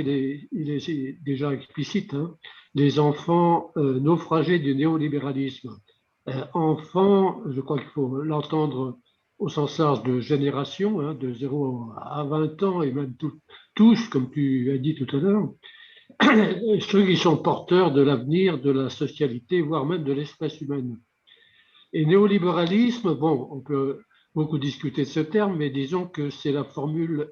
il est déjà explicite, hein. Les enfants naufragés du néolibéralisme. Enfants, je crois qu'il faut l'entendre au sens large de génération, hein, de 0 à 20 ans, et même tous, comme tu as dit tout à l'heure, ceux qui sont porteurs de l'avenir de la socialité, voire même de l'espèce humaine. Et néolibéralisme, bon, on peut beaucoup discuter de ce terme, mais disons que c'est la formule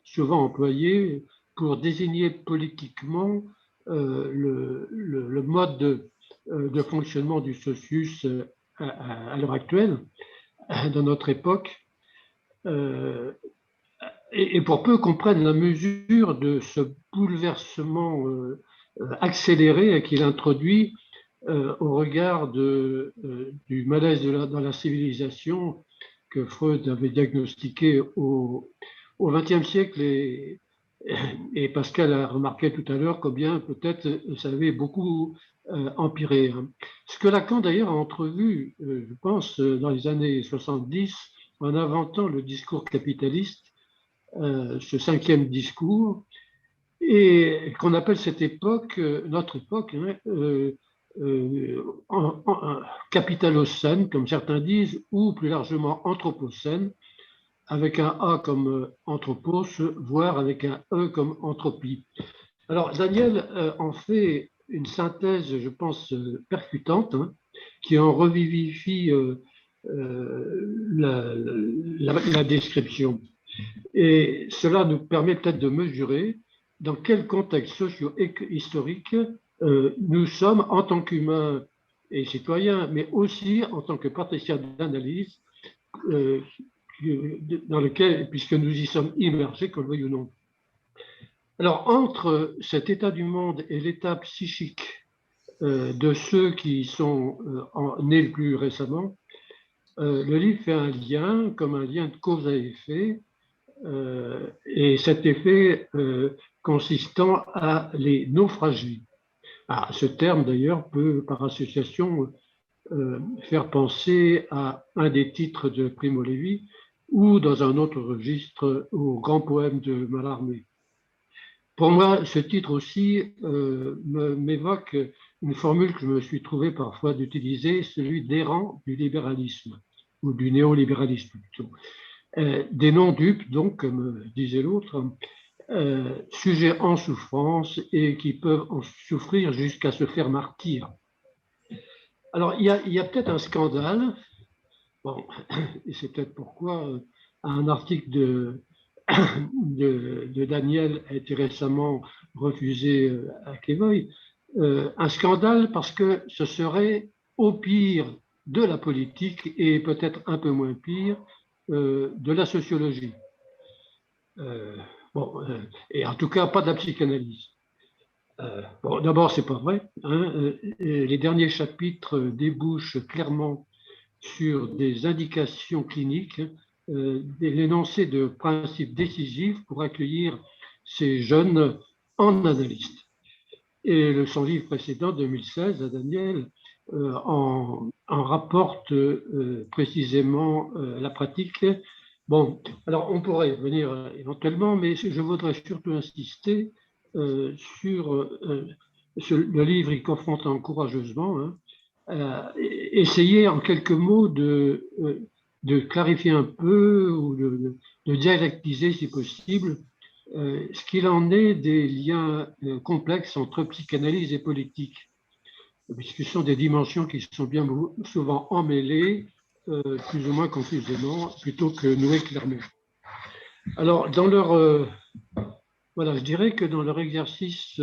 souvent employée pour désigner politiquement le mode de fonctionnement du socius à l'heure actuelle, dans notre époque. Et pour peu qu'on prenne la mesure de ce bouleversement accéléré qu'il introduit au regard du malaise dans la civilisation que Freud avait diagnostiqué au XXe siècle, et Pascal a remarqué tout à l'heure combien peut-être ça avait beaucoup empiré. Ce que Lacan d'ailleurs a entrevu, je pense, dans les années 70, en inventant le discours capitaliste, ce 5e discours, et qu'on appelle cette époque, notre époque, hein, capitalocène, comme certains disent, ou plus largement anthropocène, avec un A comme anthropos, voire avec un E comme entropie. Alors, Daniel en fait une synthèse, je pense, percutante, hein, qui en revivifie la description. Et cela nous permet peut-être de mesurer dans quel contexte socio-historique nous sommes en tant qu'humains et citoyens, mais aussi en tant que praticiens d'analyse, dans lequel, puisque nous y sommes immergés, qu'on le veuille ou non. Alors, entre cet état du monde et l'état psychique de ceux qui sont nés le plus récemment, le livre fait un lien, comme un lien de cause à effet, et cet effet consistant à les naufrager. Ah, ce terme, d'ailleurs, peut, par association, faire penser à un des titres de Primo Levi ou, dans un autre registre, au grand poème de Mallarmé. Pour moi, ce titre aussi m'évoque une formule que je me suis trouvé parfois d'utiliser, celui d'errant du libéralisme, ou du néolibéralisme plutôt. Des non-dupes, donc, comme disait l'autre, sujets en souffrance et qui peuvent en souffrir jusqu'à se faire martyrs. Alors, il y a peut-être un scandale, bon, et c'est peut-être pourquoi un article de Daniel a été récemment refusé à Quevoy, un scandale parce que ce serait au pire de la politique et peut-être un peu moins pire de la sociologie. Et en tout cas, pas de la psychanalyse. Bon, d'abord, c'est pas vrai, hein. Les derniers chapitres débouchent clairement sur des indications cliniques, l'énoncé de principes décisifs pour accueillir ces jeunes en analystes. Et son livre précédent, 2016, à Daniel, en rapporte précisément la pratique. Bon, alors on pourrait venir éventuellement, mais je voudrais surtout insister sur le livre, il confronte courageusement, hein, essayer en quelques mots de clarifier un peu ou de dialectiser si possible ce qu'il en est des liens complexes entre psychanalyse et politique, puisque ce sont des dimensions qui sont bien souvent emmêlées, plus ou moins confusément, plutôt que nouées clairement. Alors, dans leur, voilà, je dirais que dans leur exercice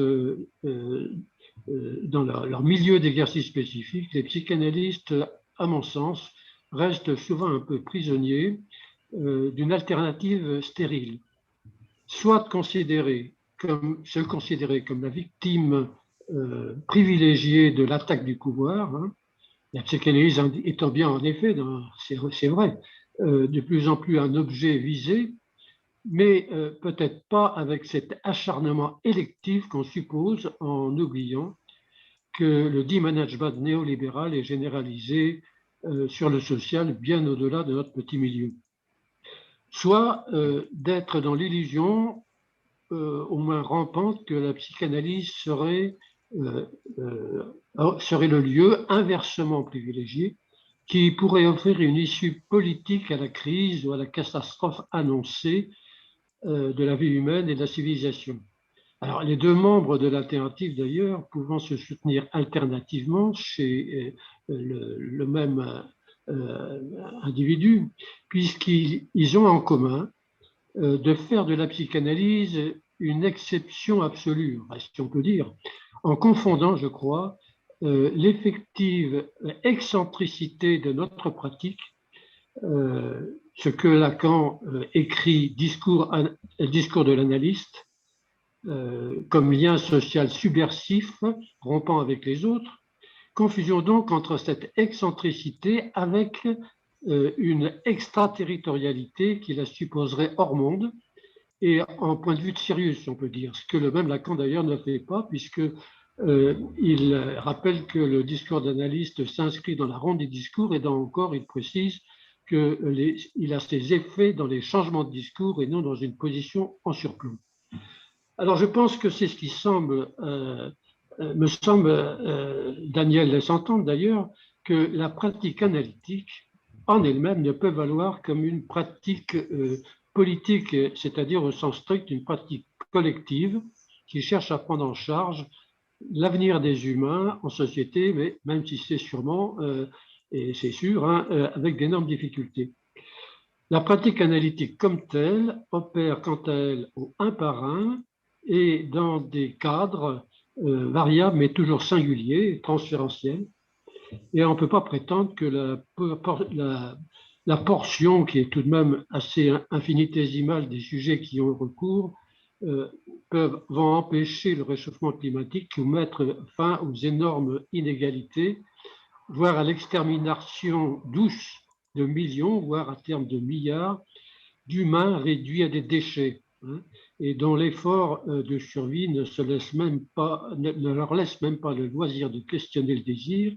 dans leur milieu d'exercice spécifique, les psychanalystes, à mon sens, restent souvent un peu prisonniers d'une alternative stérile. Soit se considérer comme la victime privilégiée de l'attaque du pouvoir, hein, la psychanalyse étant bien en effet, c'est vrai, de plus en plus un objet visé, mais peut-être pas avec cet acharnement électif qu'on suppose en oubliant que le dit management néolibéral est généralisé sur le social bien au-delà de notre petit milieu. Soit d'être dans l'illusion, au moins rampante, que la psychanalyse serait le lieu inversement privilégié qui pourrait offrir une issue politique à la crise ou à la catastrophe annoncée de la vie humaine et de la civilisation. Alors, les deux membres de l'alternative, d'ailleurs, pouvant se soutenir alternativement chez le même individu, puisqu'ils ont en commun de faire de la psychanalyse une exception absolue, si on peut dire, en confondant, je crois, l'effective excentricité de notre pratique, ce que Lacan écrit discours de l'analyste, comme lien social subversif, rompant avec les autres. Confusion donc entre cette excentricité avec une extraterritorialité qui la supposerait hors monde et en point de vue de Sirius, on peut dire, ce que le même Lacan d'ailleurs ne fait pas, puisque il rappelle que le discours d'analyste s'inscrit dans la ronde des discours et encore il précise qu'il a ses effets dans les changements de discours et non dans une position en surplomb. Alors je pense que c'est ce qui me semble, Daniel laisse entendre d'ailleurs, que la pratique analytique en elle-même ne peut valoir comme une pratique politique, c'est-à-dire au sens strict une pratique collective qui cherche à prendre en charge l'avenir des humains en société, mais même si c'est sûrement, et c'est sûr, hein, avec d'énormes difficultés. La pratique analytique comme telle opère quant à elle au un par un et dans des cadres variables mais toujours singuliers, transférentiels. Et on ne peut pas prétendre que la portion qui est tout de même assez infinitésimale des sujets qui ont recours vont empêcher le réchauffement climatique ou mettre fin aux énormes inégalités, voire à l'extermination douce de millions, voire à terme de milliards d'humains réduits à des déchets, hein, et dont l'effort de survie ne leur laisse même pas le loisir de questionner le désir.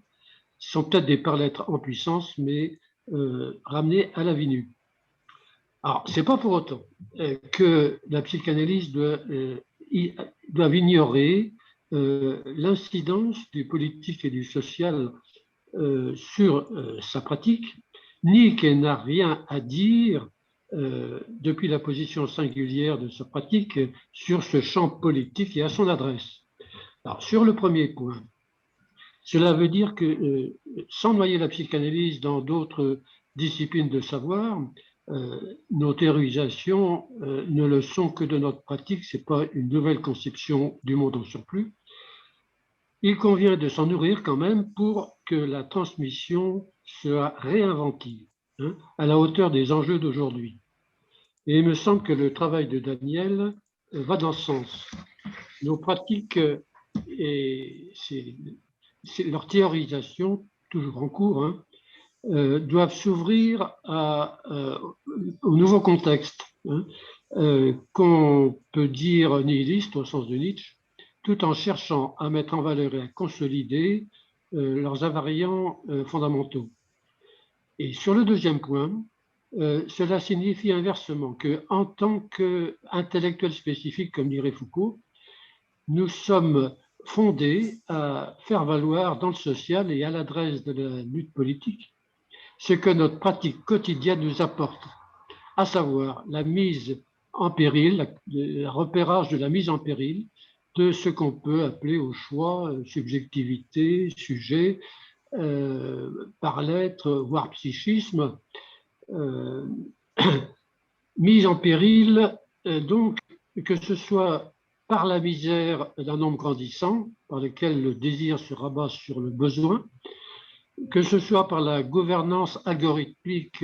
Ce sont peut-être des par-lettres en puissance, mais ramenés à la vie nue. Alors, ce n'est pas pour autant que la psychanalyse doit ignorer l'incidence du politique et du social sur sa pratique, ni qu'elle n'a rien à dire depuis la position singulière de sa pratique sur ce champ politique et à son adresse. Alors, sur le premier point, cela veut dire que sans noyer la psychanalyse dans d'autres disciplines de savoir, nos théorisations ne le sont que de notre pratique, ce n'est pas une nouvelle conception du monde en surplus. Il convient de s'en nourrir quand même pour que la transmission soit réinventive, hein, à la hauteur des enjeux d'aujourd'hui. Et il me semble que le travail de Daniel va dans ce sens. Nos pratiques et leur théorisation, toujours en cours, hein, doivent s'ouvrir au nouveau contexte, hein, qu'on peut dire nihiliste au sens de Nietzsche, tout en cherchant à mettre en valeur et à consolider leurs invariants fondamentaux. Et sur le deuxième point, cela signifie inversement qu'en tant qu'intellectuels spécifiques, comme dirait Foucault, nous sommes fondés à faire valoir dans le social et à l'adresse de la lutte politique ce que notre pratique quotidienne nous apporte, à savoir la mise en péril, le repérage de la mise en péril de ce qu'on peut appeler au choix, subjectivité, sujet, par-l'être, voire psychisme, mise en péril, donc que ce soit par la misère d'un nombre grandissant, par lequel le désir se rabat sur le besoin, que ce soit par la gouvernance algorithmique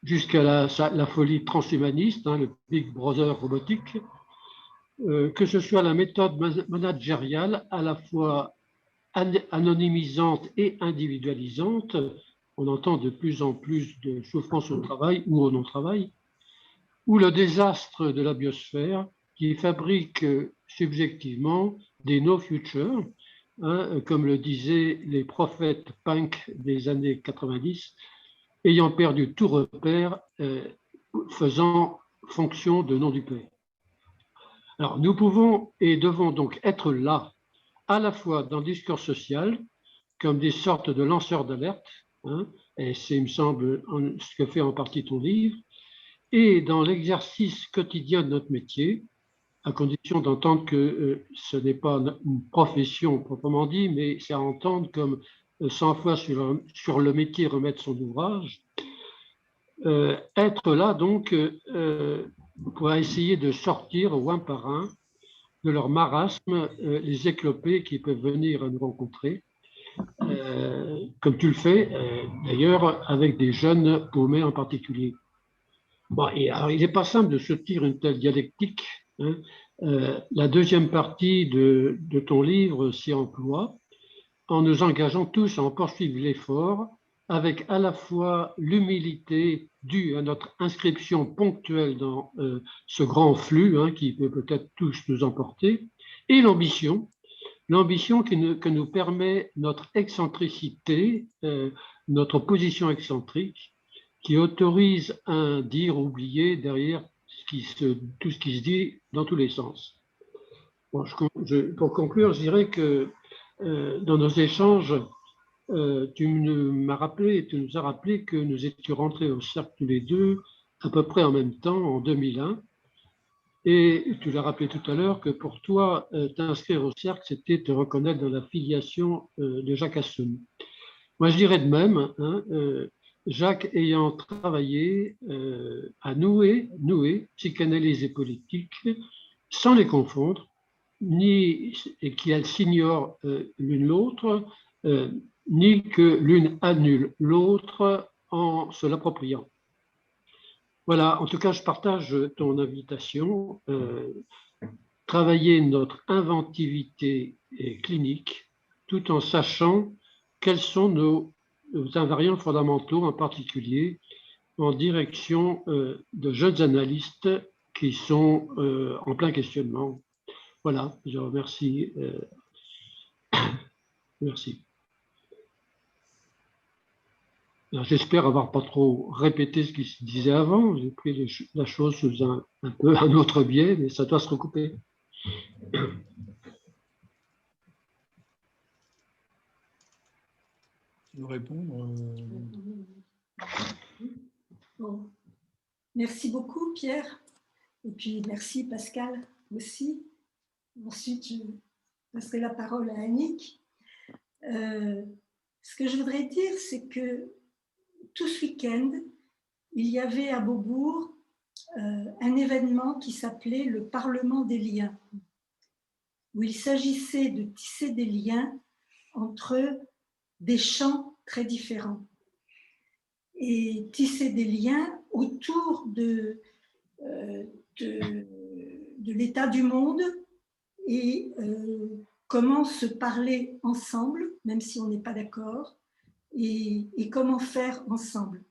jusqu'à la folie transhumaniste, hein, le Big Brother robotique, que ce soit la méthode managériale à la fois anonymisante et individualisante. On entend de plus en plus de souffrance au travail ou au non-travail, ou le désastre de la biosphère qui fabrique subjectivement des no-futures, hein, comme le disaient les prophètes punk des années 90, ayant perdu tout repère, faisant fonction de nom du père. Alors, nous pouvons et devons donc être là, à la fois dans le discours social, comme des sortes de lanceurs d'alerte, hein, et c'est, il me semble, ce que fait en partie ton livre, et dans l'exercice quotidien de notre métier, à condition d'entendre que ce n'est pas une profession proprement dit, mais c'est à entendre comme 100 fois sur le métier remettre son ouvrage. Être là donc pour essayer de sortir un par un de leur marasme les éclopés qui peuvent venir à nous rencontrer, comme tu le fais d'ailleurs avec des jeunes paumés en particulier. Bon, alors, il n'est pas simple de soutenir une telle dialectique, hein. La deuxième partie de ton livre s'y emploie en nous engageant tous à en poursuivre l'effort avec à la fois l'humilité due à notre inscription ponctuelle dans ce grand flux, hein, qui peut peut-être tous nous emporter, et l'ambition que nous permet notre excentricité, notre position excentrique, qui autorise un dire oublié derrière tout ce qui se dit dans tous les sens. Bon, pour conclure, je dirais que dans nos échanges, tu nous as rappelé que nous étions rentrés au cercle tous les deux à peu près en même temps, en 2001. Et tu l'as rappelé tout à l'heure que pour toi, t'inscrire au cercle, c'était te reconnaître dans la filiation de Jacques Assoun. Moi, je dirais de même, hein, Jacques ayant travaillé à nouer psychanalyse et politique, sans les confondre, ni qu'elles s'ignorent l'une l'autre, ni que l'une annule l'autre en se l'appropriant. Voilà, en tout cas, je partage ton invitation. Travailler notre inventivité clinique tout en sachant quels sont nos invariants fondamentaux, en particulier en direction de jeunes analystes qui sont en plein questionnement. Voilà, je remercie. Merci. J'espère avoir pas trop répété ce qui se disait avant. J'ai pris la chose sous un peu un autre biais, mais ça doit se recouper. Tu veux répondre Bon. Merci beaucoup, Pierre. Et puis, merci, Pascal, aussi. Ensuite, je passerai la parole à Annick. Ce que je voudrais dire, c'est que tout ce week-end, il y avait à Beaubourg un événement qui s'appelait le Parlement des liens, où il s'agissait de tisser des liens entre des champs très différents et tisser des liens autour de l'état du monde et comment se parler ensemble, même si on n'est pas d'accord, et comment faire ensemble.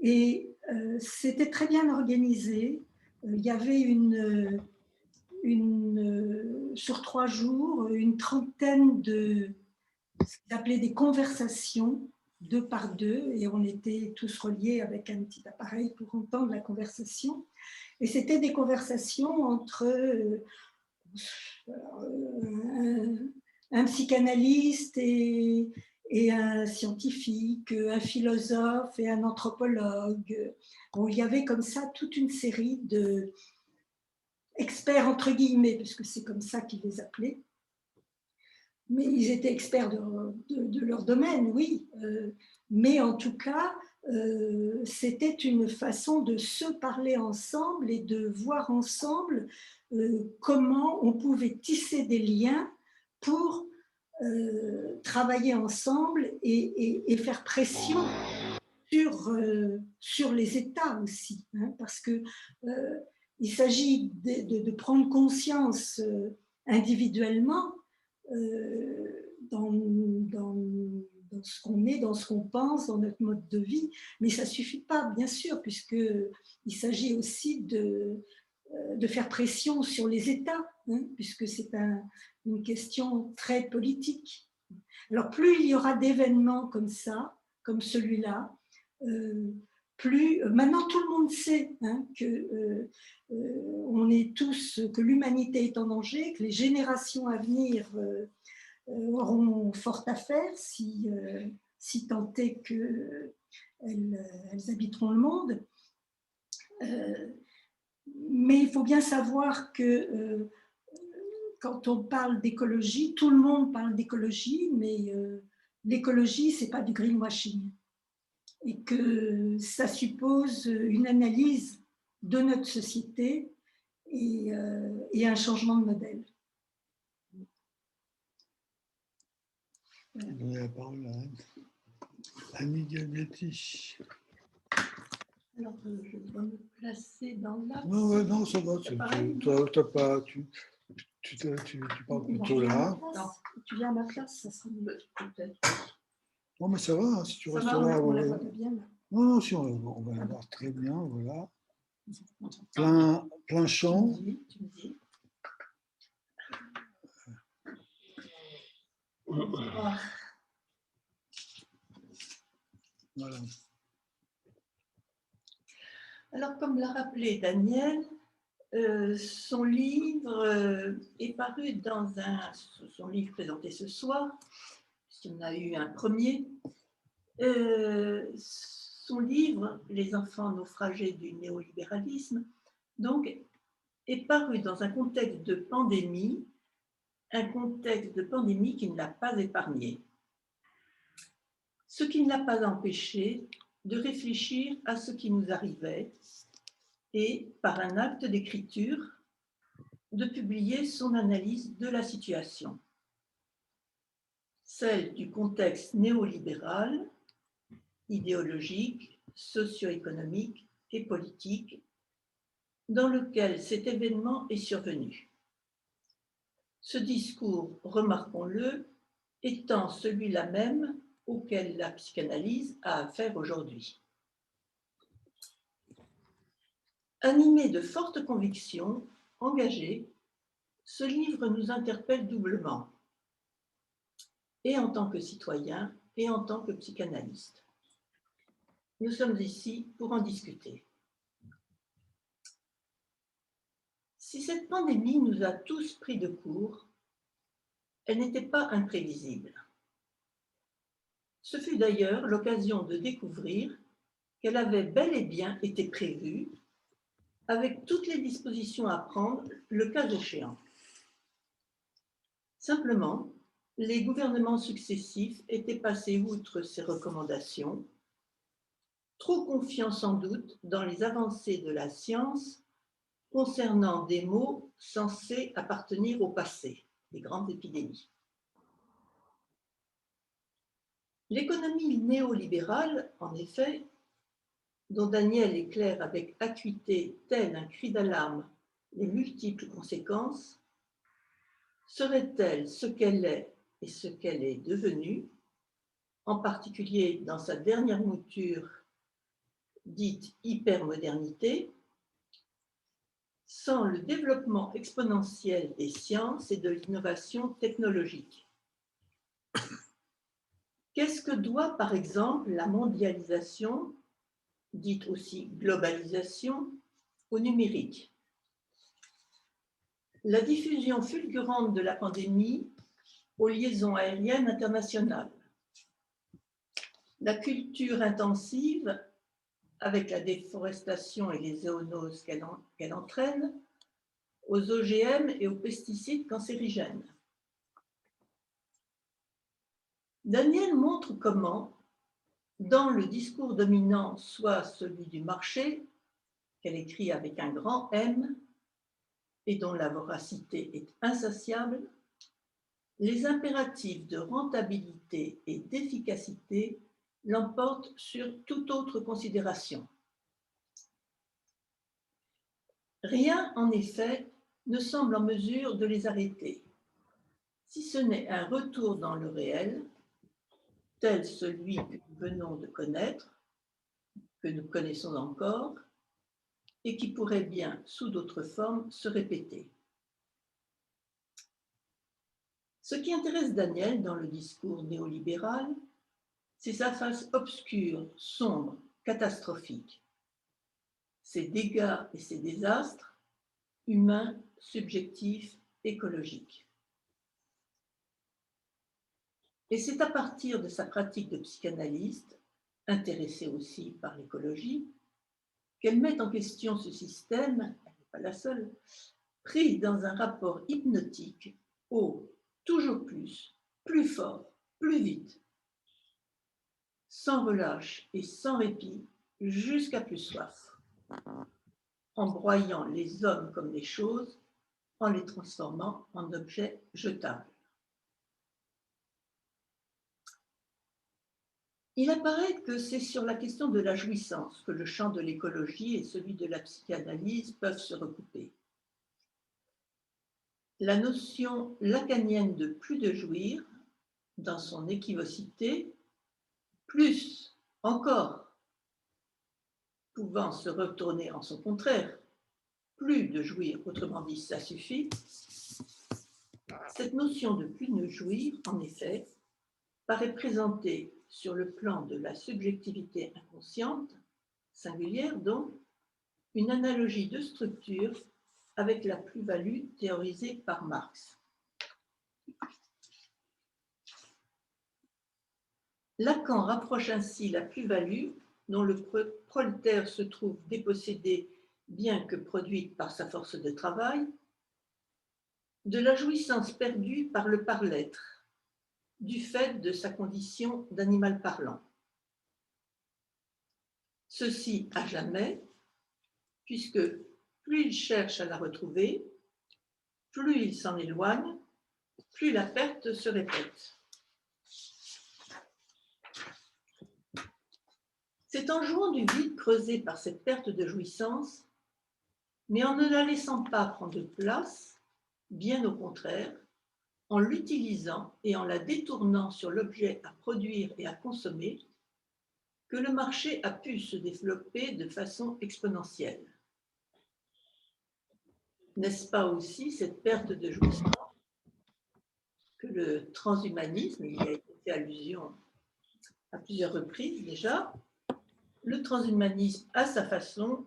Et c'était très bien organisé. Il y avait sur 3 jours, une trentaine de ce qu'ils appelaient des conversations, 2 par 2, et on était tous reliés avec un petit appareil pour entendre la conversation. Et c'était des conversations entre un psychanalyste et un scientifique, un philosophe et un anthropologue. Bon, il y avait comme ça toute une série d'experts, entre guillemets, puisque c'est comme ça qu'ils les appelaient. Mais ils étaient experts de leur domaine, oui. Mais en tout cas, c'était une façon de se parler ensemble et de voir ensemble comment on pouvait tisser des liens pour travailler ensemble et faire pression sur les États aussi, hein, parce que il s'agit de prendre conscience individuellement dans ce qu'on est, dans ce qu'on pense, dans notre mode de vie, mais ça ne suffit pas, bien sûr, puisqu'il s'agit aussi de faire pression sur les États, hein, puisque c'est une question très politique. Alors, plus il y aura d'événements comme ça, comme celui-là, maintenant tout le monde sait, hein, que l'humanité est en danger, que les générations à venir auront fort à faire si tant est qu'elles habiteront le monde. Mais il faut bien savoir que quand on parle d'écologie, tout le monde parle d'écologie, mais l'écologie, ce n'est pas du greenwashing. Et que ça suppose une analyse de notre société et un changement de modèle. Vous avez la parole à Annie Galghetti. Alors, je dois me placer dans l'axe. Non, ça va. Tu parles plutôt là. Tu viens à ma place, ça sera mieux. Peut-être. Non, mais ça va, hein, si tu Ça restes va, là. on la voit bien là. Non, si on va la voir très bien, voilà. Plein champ. Tu me dis. Voilà. Alors, comme l'a rappelé Daniel, son livre est paru son livre présenté ce soir, puisqu'il y en a eu un premier. Son livre, Les enfants naufragés du néolibéralisme, donc, est paru dans un contexte de pandémie qui ne l'a pas épargné. Ce qui ne l'a pas empêché de réfléchir à ce qui nous arrivait et, par un acte d'écriture, de publier son analyse de la situation, celle du contexte néolibéral, idéologique, socio-économique et politique dans lequel cet événement est survenu. Ce discours, remarquons-le, étant celui-là même auquel la psychanalyse a affaire aujourd'hui. Animé de fortes convictions, engagé, ce livre nous interpelle doublement, et en tant que citoyen et en tant que psychanalyste. Nous sommes ici pour en discuter. Si cette pandémie nous a tous pris de court, elle n'était pas imprévisible. Ce fut d'ailleurs l'occasion de découvrir qu'elle avait bel et bien été prévue, avec toutes les dispositions à prendre le cas échéant. Simplement, les gouvernements successifs étaient passés outre ces recommandations, trop confiants sans doute dans les avancées de la science concernant des maux censés appartenir au passé, les grandes épidémies. L'économie néolibérale, en effet, dont Daniel éclaire avec acuité tel un cri d'alarme les multiples conséquences, serait-elle ce qu'elle est et ce qu'elle est devenue, en particulier dans sa dernière mouture dite hypermodernité, sans le développement exponentiel des sciences et de l'innovation technologique? Qu'est-ce que doit, par exemple, la mondialisation, dite aussi globalisation, au numérique? La diffusion fulgurante de la pandémie aux liaisons aériennes internationales, la culture intensive avec la déforestation et les zoonoses qu'elle entraîne, aux OGM et aux pesticides cancérigènes. Daniel montre comment, dans le discours dominant, soit celui du marché, qu'elle écrit avec un grand M et dont la voracité est insatiable, les impératifs de rentabilité et d'efficacité l'emportent sur toute autre considération. Rien, en effet, ne semble en mesure de les arrêter, si ce n'est un retour dans le réel, tel celui que nous venons de connaître, que nous connaissons encore, et qui pourrait bien, sous d'autres formes, se répéter. Ce qui intéresse Daniel dans le discours néolibéral, c'est sa face obscure, sombre, catastrophique, ses dégâts et ses désastres, humains, subjectifs, écologiques. Et c'est à partir de sa pratique de psychanalyste, intéressée aussi par l'écologie, qu'elle met en question ce système, elle n'est pas la seule, pris dans un rapport hypnotique au toujours plus fort, plus vite, sans relâche et sans répit, jusqu'à plus soif, en broyant les hommes comme les choses, en les transformant en objets jetables. Il apparaît que c'est sur la question de la jouissance que le champ de l'écologie et celui de la psychanalyse peuvent se recouper. La notion lacanienne de plus de jouir, dans son équivocité, plus encore pouvant se retourner en son contraire, plus de jouir, autrement dit ça suffit, cette notion de plus de jouir, en effet, paraît présentée sur le plan de la subjectivité inconsciente, singulière donc, une analogie de structure avec la plus-value théorisée par Marx. Lacan rapproche ainsi la plus-value, dont le prolétaire se trouve dépossédé bien que produite par sa force de travail, de la jouissance perdue par le par-l'être, du fait de sa condition d'animal parlant. Ceci à jamais, puisque plus il cherche à la retrouver, plus il s'en éloigne, plus la perte se répète. C'est en jouant du vide creusé par cette perte de jouissance, mais en ne la laissant pas prendre place, bien au contraire, en l'utilisant et en la détournant sur l'objet à produire et à consommer, que le marché a pu se développer de façon exponentielle. N'est-ce pas aussi cette perte de jouissance que le transhumanisme, il y a été fait allusion à plusieurs reprises déjà, le transhumanisme, à sa façon,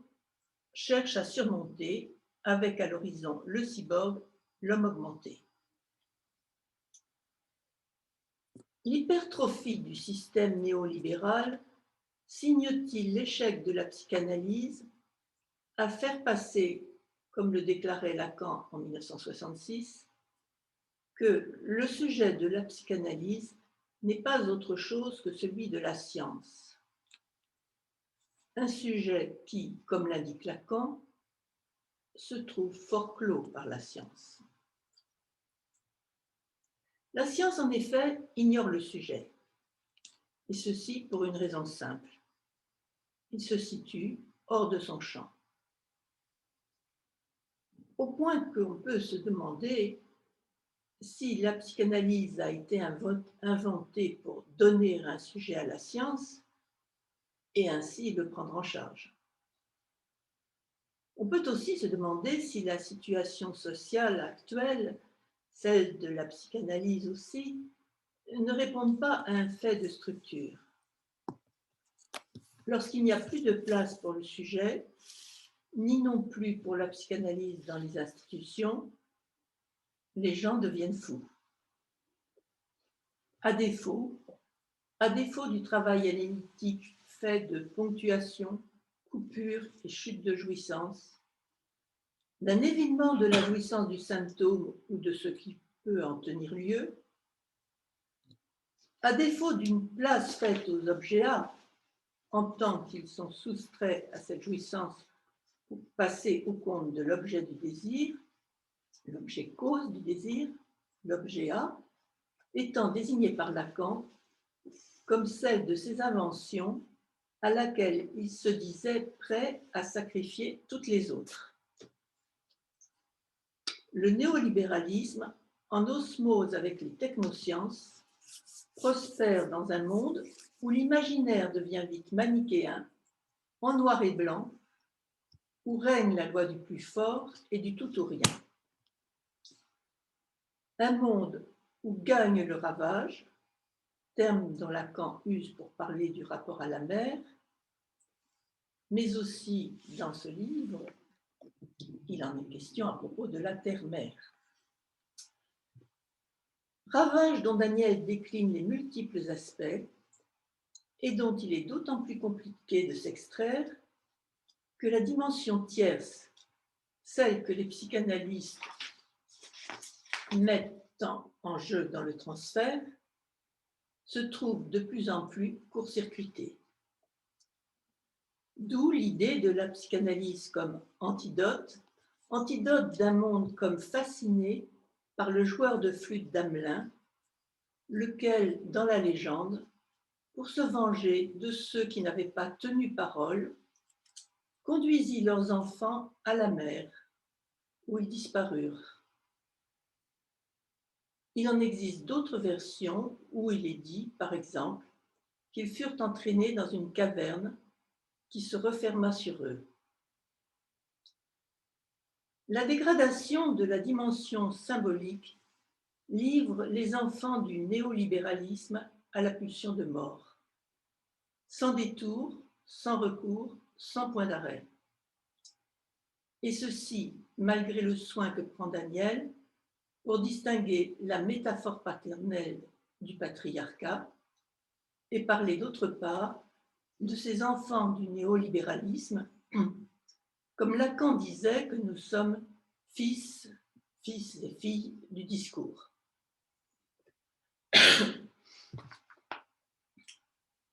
cherche à surmonter, avec à l'horizon le cyborg, l'homme augmenté. L'hypertrophie du système néolibéral signe-t-il l'échec de la psychanalyse à faire passer, comme le déclarait Lacan en 1966, que le sujet de la psychanalyse n'est pas autre chose que celui de la science. Un sujet qui, comme l'indique Lacan, se trouve fort clos par la science. La science, en effet, ignore le sujet, et ceci pour une raison simple. Il se situe hors de son champ. Au point qu'on peut se demander si la psychanalyse a été inventée pour donner un sujet à la science et ainsi le prendre en charge. On peut aussi se demander si la situation sociale actuelle, celle de la psychanalyse aussi, ne répondent pas à un fait de structure. Lorsqu'il n'y a plus de place pour le sujet, ni non plus pour la psychanalyse dans les institutions, les gens deviennent fous. À défaut du travail analytique fait de ponctuation, coupure et chute de jouissance, d'un évitement de la jouissance du symptôme ou de ce qui peut en tenir lieu, À défaut d'une place faite aux objets A, en tant qu'ils sont soustraits à cette jouissance pour passer au compte de l'objet du désir, l'objet cause du désir, l'objet A, étant désigné par Lacan comme celle de ses inventions à laquelle il se disait prêt à sacrifier toutes les autres. Le néolibéralisme, en osmose avec les technosciences, prospère dans un monde où l'imaginaire devient vite manichéen, en noir et blanc, où règne la loi du plus fort et du tout ou rien. Un monde où gagne le ravage, terme dont Lacan use pour parler du rapport à la mer, mais aussi dans ce livre, il en est question à propos de la terre-mère. Ravage dont Daniel décline les multiples aspects et dont il est d'autant plus compliqué de s'extraire que la dimension tierce, celle que les psychanalystes mettent en jeu dans le transfert, se trouve de plus en plus court-circuitée. D'où l'idée de la psychanalyse comme antidote d'un monde comme fasciné par le joueur de flûte d'Hamelin, lequel, dans la légende, pour se venger de ceux qui n'avaient pas tenu parole, conduisit leurs enfants à la mer, où ils disparurent. Il en existe d'autres versions où il est dit, par exemple, qu'ils furent entraînés dans une caverne qui se referma sur eux. La dégradation de la dimension symbolique livre les enfants du néolibéralisme à la pulsion de mort, sans détour, sans recours, sans point d'arrêt. Et ceci, malgré le soin que prend Daniel pour distinguer la métaphore paternelle du patriarcat et parler d'autre part de ces enfants du néolibéralisme, comme Lacan disait que nous sommes fils et filles du discours.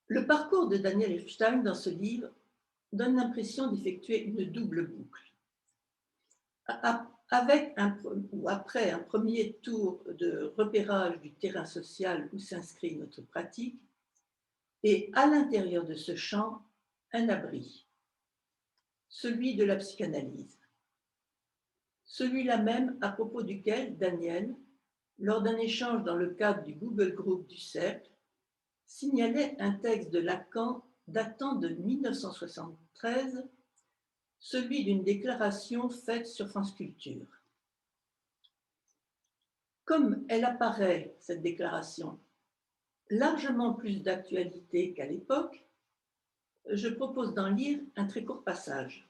Le parcours de Daniel Epstein dans ce livre donne l'impression d'effectuer une double boucle. Après un premier tour de repérage du terrain social où s'inscrit notre pratique, et à l'intérieur de ce champ, un abri, celui de la psychanalyse. Celui-là même à propos duquel Daniel, lors d'un échange dans le cadre du Google Group du Cercle, signalait un texte de Lacan datant de 1973, celui d'une déclaration faite sur France Culture. Comme elle apparaît, cette déclaration, largement plus d'actualité qu'à l'époque, je propose d'en lire un très court passage.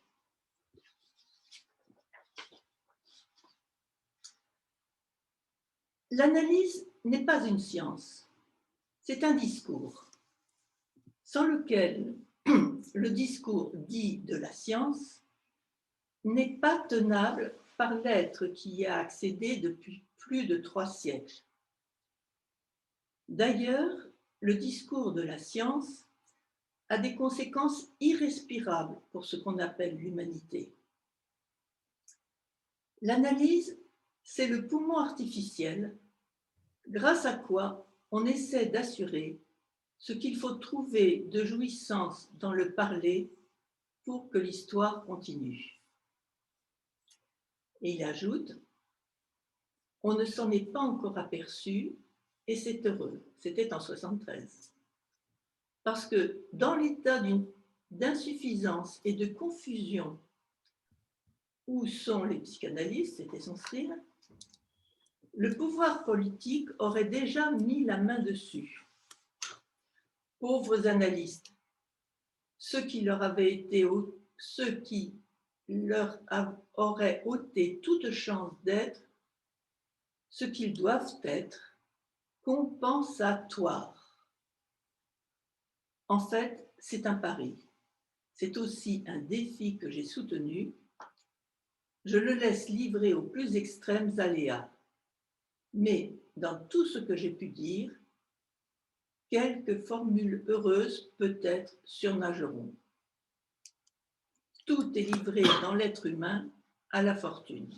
L'analyse n'est pas une science, c'est un discours, sans lequel le discours dit de la science n'est pas tenable par l'être qui y a accédé depuis plus de 3 siècles. D'ailleurs, le discours de la science a des conséquences irrespirables pour ce qu'on appelle l'humanité. L'analyse, c'est le poumon artificiel grâce à quoi on essaie d'assurer ce qu'il faut trouver de jouissance dans le parler pour que l'histoire continue. Et il ajoute, on ne s'en est pas encore aperçu et c'est heureux, c'était en 1973. Parce que dans l'état d'insuffisance et de confusion où sont les psychanalystes, c'était son style, le pouvoir politique aurait déjà mis la main dessus. Pauvres analystes, ceux qui leur auraient ôté toute chance d'être ce qu'ils doivent être, compensatoires. En fait, c'est un pari. C'est aussi un défi que j'ai soutenu. Je le laisse livrer aux plus extrêmes aléas. Mais dans tout ce que j'ai pu dire, quelques formules heureuses peut-être surnageront. Tout est livré dans l'être humain à la fortune.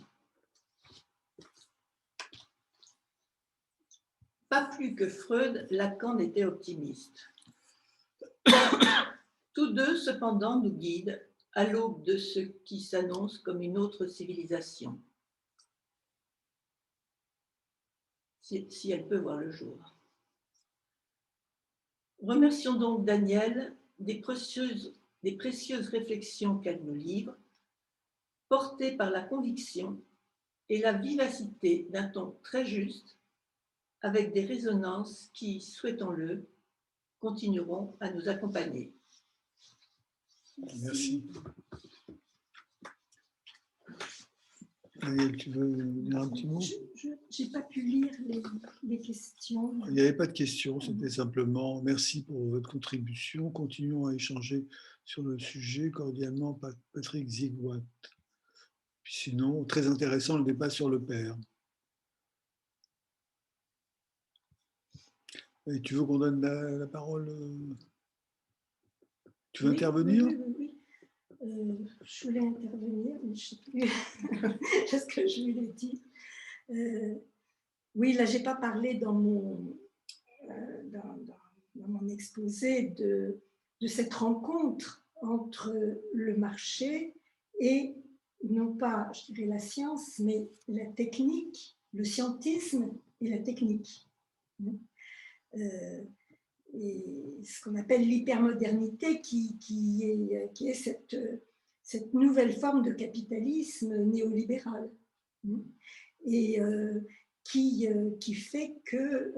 Pas plus que Freud, Lacan n'était optimiste. Tous deux, cependant, nous guident à l'aube de ce qui s'annonce comme une autre civilisation, si elle peut voir le jour. Remercions donc Danielle des précieuses réflexions qu'elle nous livre, portées par la conviction et la vivacité d'un ton très juste, avec des résonances qui, souhaitons-le, continueront à nous accompagner. Merci. Daniel, tu veux dire un petit mot? Je n'ai pas pu lire les questions. Il n'y avait pas de questions, c'était simplement merci pour votre contribution. Continuons à échanger sur le sujet cordialement, Patrick Zigouat. Puis sinon, très intéressant le débat sur le père. Et tu veux qu'on donne la parole? Tu veux intervenir? Oui. Je voulais intervenir, mais je ne sais plus ce que je voulais dire. Oui, là, je n'ai pas parlé dans mon exposé de cette rencontre entre le marché et, non pas, je dirais, la science, mais la technique, le scientisme et la technique. Et ce qu'on appelle l'hypermodernité, qui est cette nouvelle forme de capitalisme néolibéral, et qui fait que,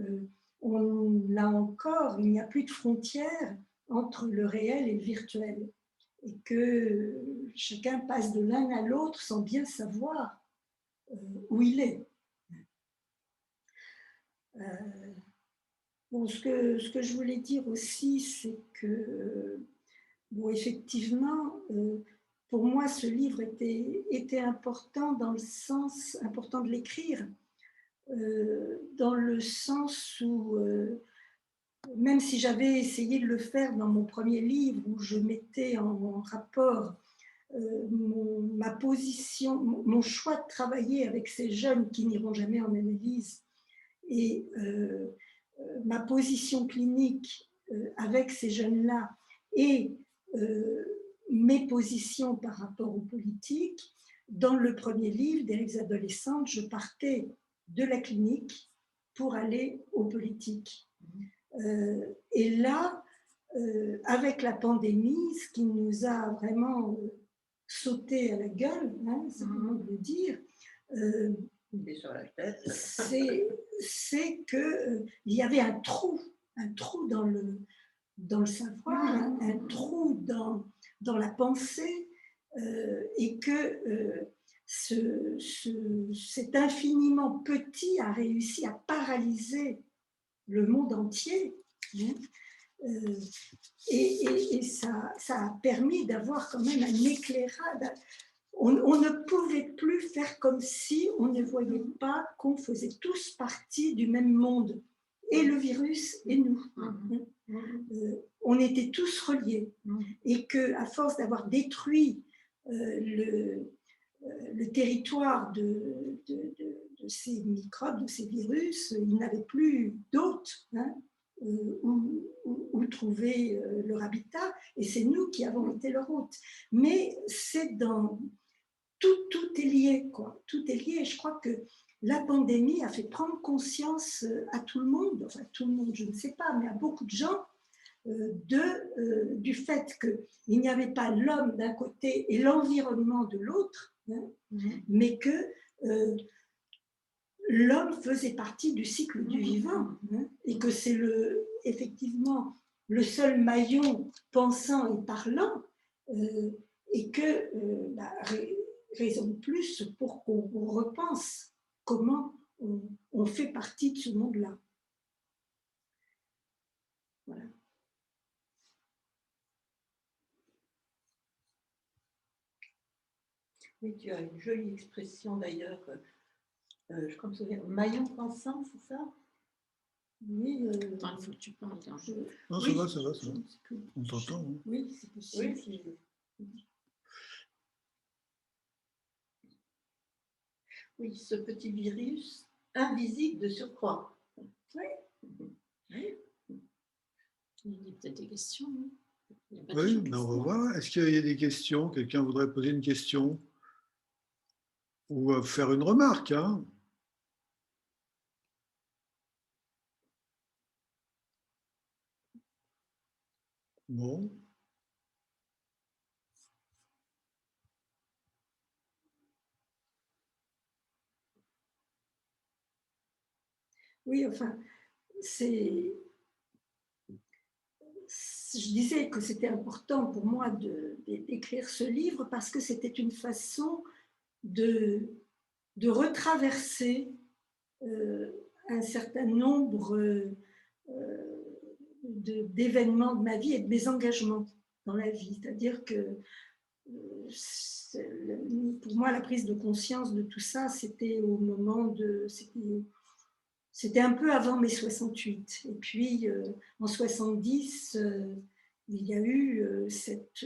là encore, il n'y a plus de frontières entre le réel et le virtuel, et que chacun passe de l'un à l'autre sans bien savoir où il est. Bon, ce que je voulais dire aussi, c'est que, bon, effectivement, pour moi, ce livre était important dans le sens, important de l'écrire, dans le sens où, même si j'avais essayé de le faire dans mon premier livre, où je mettais en rapport ma position, mon choix de travailler avec ces jeunes qui n'iront jamais en analyse, et ma position clinique avec ces jeunes-là et mes positions par rapport aux politiques, dans le premier livre d'Éric Adolescentes, je partais de la clinique pour aller aux politiques. Et là, avec la pandémie, ce qui nous a vraiment sauté à la gueule, hein, c'est le moment de le dire, sur la tête, c'est qu'il y avait un trou dans le savoir, un trou dans la pensée, et que cet infiniment petit a réussi à paralyser le monde entier. Et ça a permis d'avoir quand même un éclairage. On ne pouvait plus faire comme si on ne voyait pas qu'on faisait tous partie du même monde, et le virus et nous. On était tous reliés, et qu'à force d'avoir détruit le territoire de ces microbes, de ces virus, ils n'avaient plus d'hôtes, hein, où trouver leur habitat, et c'est nous qui avons été leur hôte. Mais c'est dans... Tout est lié, quoi. Tout est lié, et je crois que la pandémie a fait prendre conscience à tout le monde, enfin tout le monde, je ne sais pas, mais à beaucoup de gens, du fait qu'il n'y avait pas l'homme d'un côté et l'environnement de l'autre, hein, mais que l'homme faisait partie du cycle du vivant, hein, et que c'est effectivement le seul maillon pensant et parlant, et que raison de plus pour qu'on repense comment on fait partie de ce monde-là. Voilà. Oui, tu as une jolie expression d'ailleurs, je crois me souvenir, maillon pensant, c'est ça? Oui, Attends, il faut que tu parles. Hein. Non, oui, ça va. On t'entend. Hein. oui, c'est possible. Oui, ce petit virus invisible de surcroît. Oui. Il y a peut-être des questions. Hein. Il y a pas Oui, toujours de mais on va questions. voir. Est-ce qu'il y a des questions? Quelqu'un voudrait poser une question? Ou faire une remarque, hein? Bon. Oui, enfin, je disais que c'était important pour moi d'écrire ce livre parce que c'était une façon de retraverser un certain nombre d'événements de ma vie et de mes engagements dans la vie. C'est-à-dire que pour moi, la prise de conscience de tout ça, c'était au moment de... C'était un peu avant mai 68. Et puis, en 70, il y a eu cette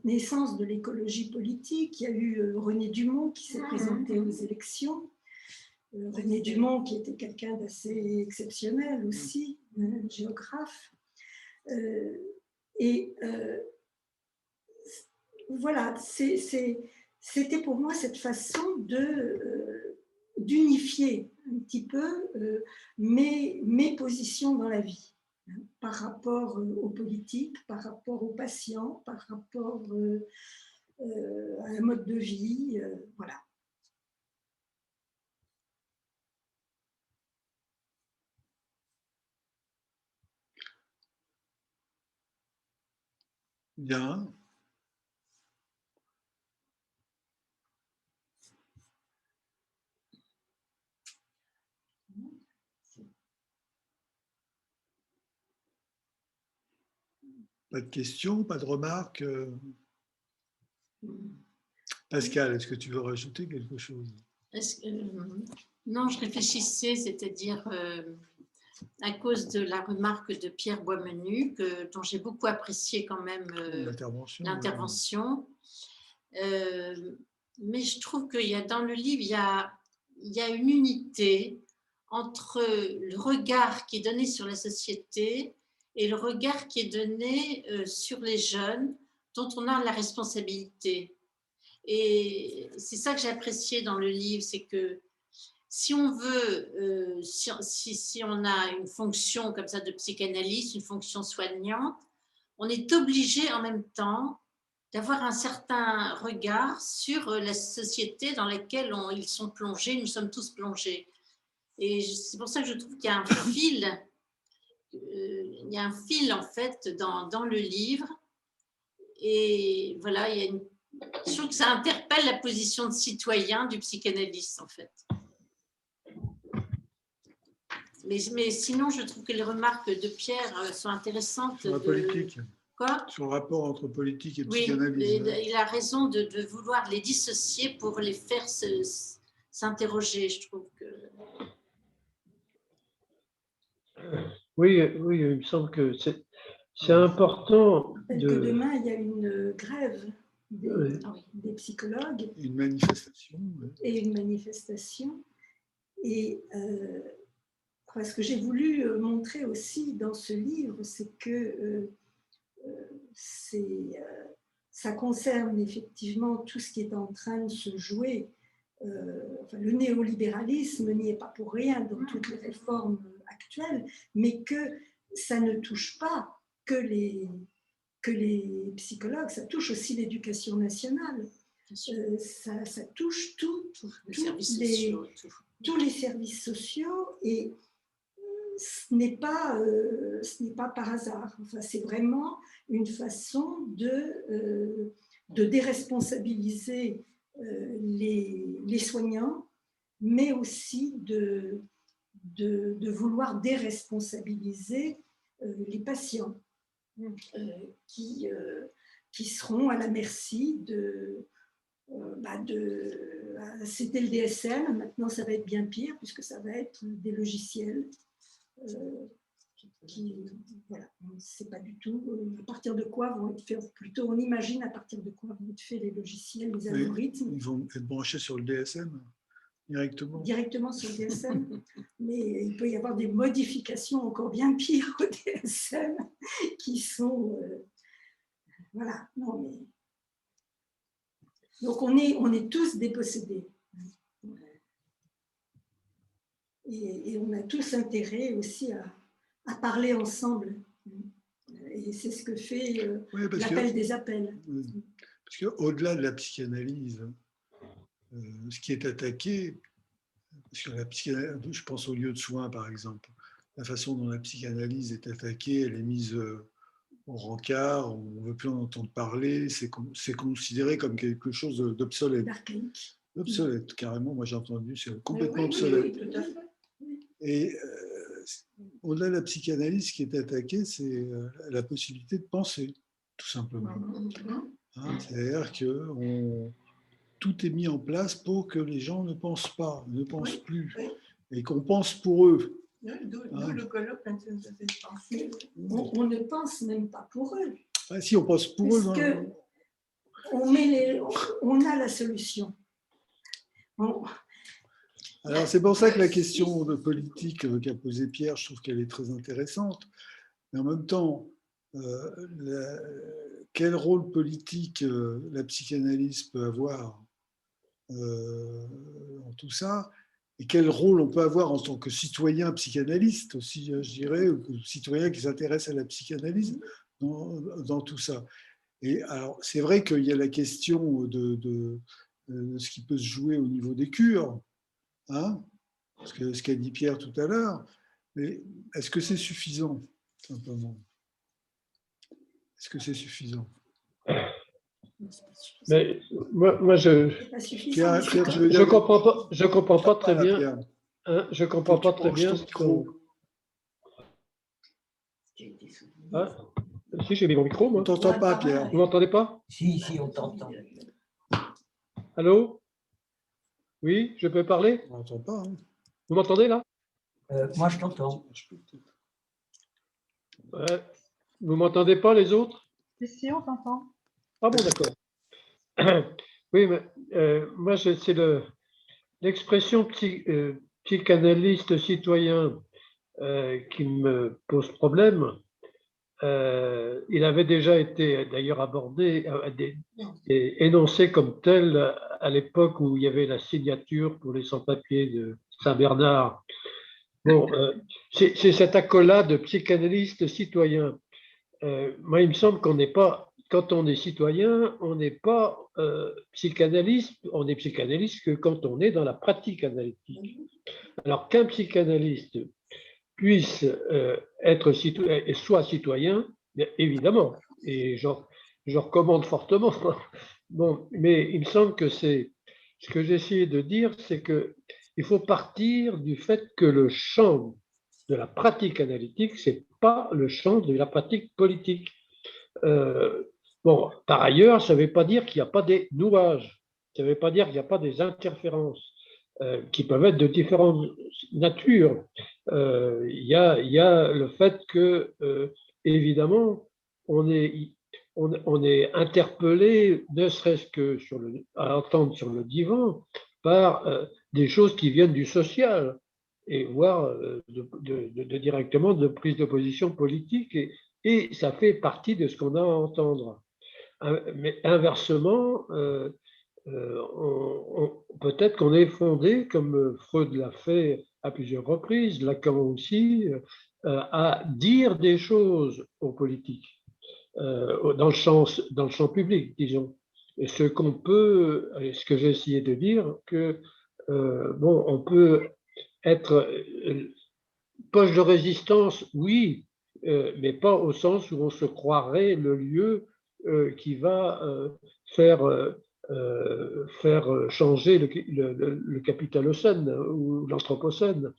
naissance de l'écologie politique. Il y a eu René Dumont qui s'est présenté aux élections. René Dumont, qui était quelqu'un d'assez exceptionnel aussi, un géographe. Voilà, c'était pour moi cette façon d'unifier un petit peu mes positions dans la vie, hein, par rapport aux politiques, par rapport aux patients, par rapport à un mode de vie, voilà. Bien. Pas de questions, pas de remarques. Pascal, est-ce que tu veux rajouter quelque chose? Non, je réfléchissais, c'est-à-dire à cause de la remarque de Pierre Boismenu, dont j'ai beaucoup apprécié quand même l'intervention. Mais je trouve qu'il y a dans le livre, il y a une unité entre le regard qui est donné sur la société et le regard qui est donné sur les jeunes dont on a la responsabilité. Et c'est ça que j'ai apprécié dans le livre, c'est que si on veut, si on a une fonction comme ça de psychanalyste, une fonction soignante, on est obligé en même temps d'avoir un certain regard sur la société dans laquelle ils sont plongés, nous sommes tous plongés. Et c'est pour ça que je trouve qu'il y a un fil, en fait dans le livre. Et voilà, je trouve que ça interpelle la position de citoyen du psychanalyste en fait. Mais sinon, je trouve que les remarques de Pierre sont intéressantes. Sur la politique. Quoi ? Sur le rapport entre politique et oui, psychanalyse. Il a raison de vouloir les dissocier pour les faire s'interroger, je trouve que... Oui, il me semble que c'est important. Que demain, il y a une grève des psychologues. Une manifestation. Et une manifestation. Et ce que j'ai voulu montrer aussi dans ce livre, c'est que ça concerne effectivement tout ce qui est en train de se jouer. Le néolibéralisme n'y est pas pour rien dans toutes les réformes actuelles, mais que ça ne touche pas que les psychologues, ça touche aussi l'éducation nationale. Ça touche tous les services sociaux et ce n'est pas par hasard. Enfin, c'est vraiment une façon de déresponsabiliser les soignants, mais aussi de vouloir déresponsabiliser les patients qui seront à la merci c'était le DSM, maintenant ça va être bien pire puisque ça va être des logiciels Voilà, on ne sait pas du tout à partir de quoi vont être faits, plutôt on imagine à partir de quoi vont être faits les logiciels, les algorithmes. Ils vont être branchés sur le DSM directement sur le DSM, mais il peut y avoir des modifications encore bien pires au DSM qui sont... voilà, non mais... Donc on est tous dépossédés. Et on a tous intérêt aussi à parler ensemble. Et c'est ce que fait l'appel des appels. Parce qu'au-delà de la psychanalyse, ce qui est attaqué, parce que la psychanalyse, je pense aux lieux de soins par exemple, la façon dont la psychanalyse est attaquée, elle est mise au rencard, on ne veut plus en entendre parler, c'est considéré comme quelque chose d'obsolète. D'archaïque. Obsolète, carrément, moi j'ai entendu, c'est complètement obsolète. Oui, tout à fait. Et au-delà de la psychanalyse, ce qui est attaqué, c'est la possibilité de penser, tout simplement. Hein, c'est-à-dire que tout est mis en place pour que les gens ne pensent pas, ne pensent plus, et qu'on pense pour eux. D'où le colloque quand on se fait penser. On ne pense même pas pour eux. Ah, si, on pense pour eux. Parce on a la solution. Alors, c'est pour ça que la question de politique qu'a posée Pierre, je trouve qu'elle est très intéressante. Mais en même temps, quel rôle politique la psychanalyse peut avoir dans tout ça, et quel rôle on peut avoir en tant que citoyen psychanalyste aussi, je dirais, ou citoyen qui s'intéresse à la psychanalyse dans tout ça. Et alors, c'est vrai qu'il y a la question de ce qui peut se jouer au niveau des cures, hein, ce qu'a dit Pierre tout à l'heure, mais est-ce que c'est suffisant, simplement? Est-ce que c'est suffisant? Mais moi je comprends pas très bien. Hein, je comprends pas très bien ce qu'on... Ah, si, j'ai mis mon micro, moi. On t'entend pas, Pierre. Vous m'entendez pas? Si, on t'entend. Allô? Oui, je peux parler? On n'entend pas. Hein. Vous m'entendez là? Moi, je t'entends. Vous m'entendez pas, les autres? Si, on t'entend. Ah bon, d'accord. Oui, mais moi, c'est l'expression psychanalyste citoyen qui me pose problème. Il avait déjà été d'ailleurs abordé, et énoncé comme tel à l'époque où il y avait la signature pour les sans-papiers de Saint-Bernard. Bon, c'est cette accolade psychanalyste citoyen. Moi, il me semble qu'on n'est pas, quand on est citoyen, on n'est pas psychanalyste, on est psychanalyste que quand on est dans la pratique analytique. Alors qu'un psychanalyste puisse être citoyen et soit citoyen, bien évidemment, et je recommande fortement. Bon, mais il me semble que c'est ce que j'ai essayé de dire, c'est que il faut partir du fait que le champ de la pratique analytique, c'est pas le champ de la pratique politique. Bon, par ailleurs, ça ne veut pas dire qu'il n'y a pas des nouages, ça ne veut pas dire qu'il n'y a pas des interférences qui peuvent être de différentes natures. Il y a le fait que, évidemment, on est interpellé, ne serait-ce que à entendre sur le divan, par des choses qui viennent du social, et voire directement de prise de position politique, et ça fait partie de ce qu'on a à entendre. Mais inversement, peut-être qu'on est fondé, comme Freud l'a fait à plusieurs reprises, Lacan aussi, à dire des choses aux politiques, dans le champ public, disons. Et ce que j'ai essayé de dire, que bon, on peut être poche de résistance, oui, mais pas au sens où on se croirait le lieu qui va faire changer le capitalocène ou l'anthropocène,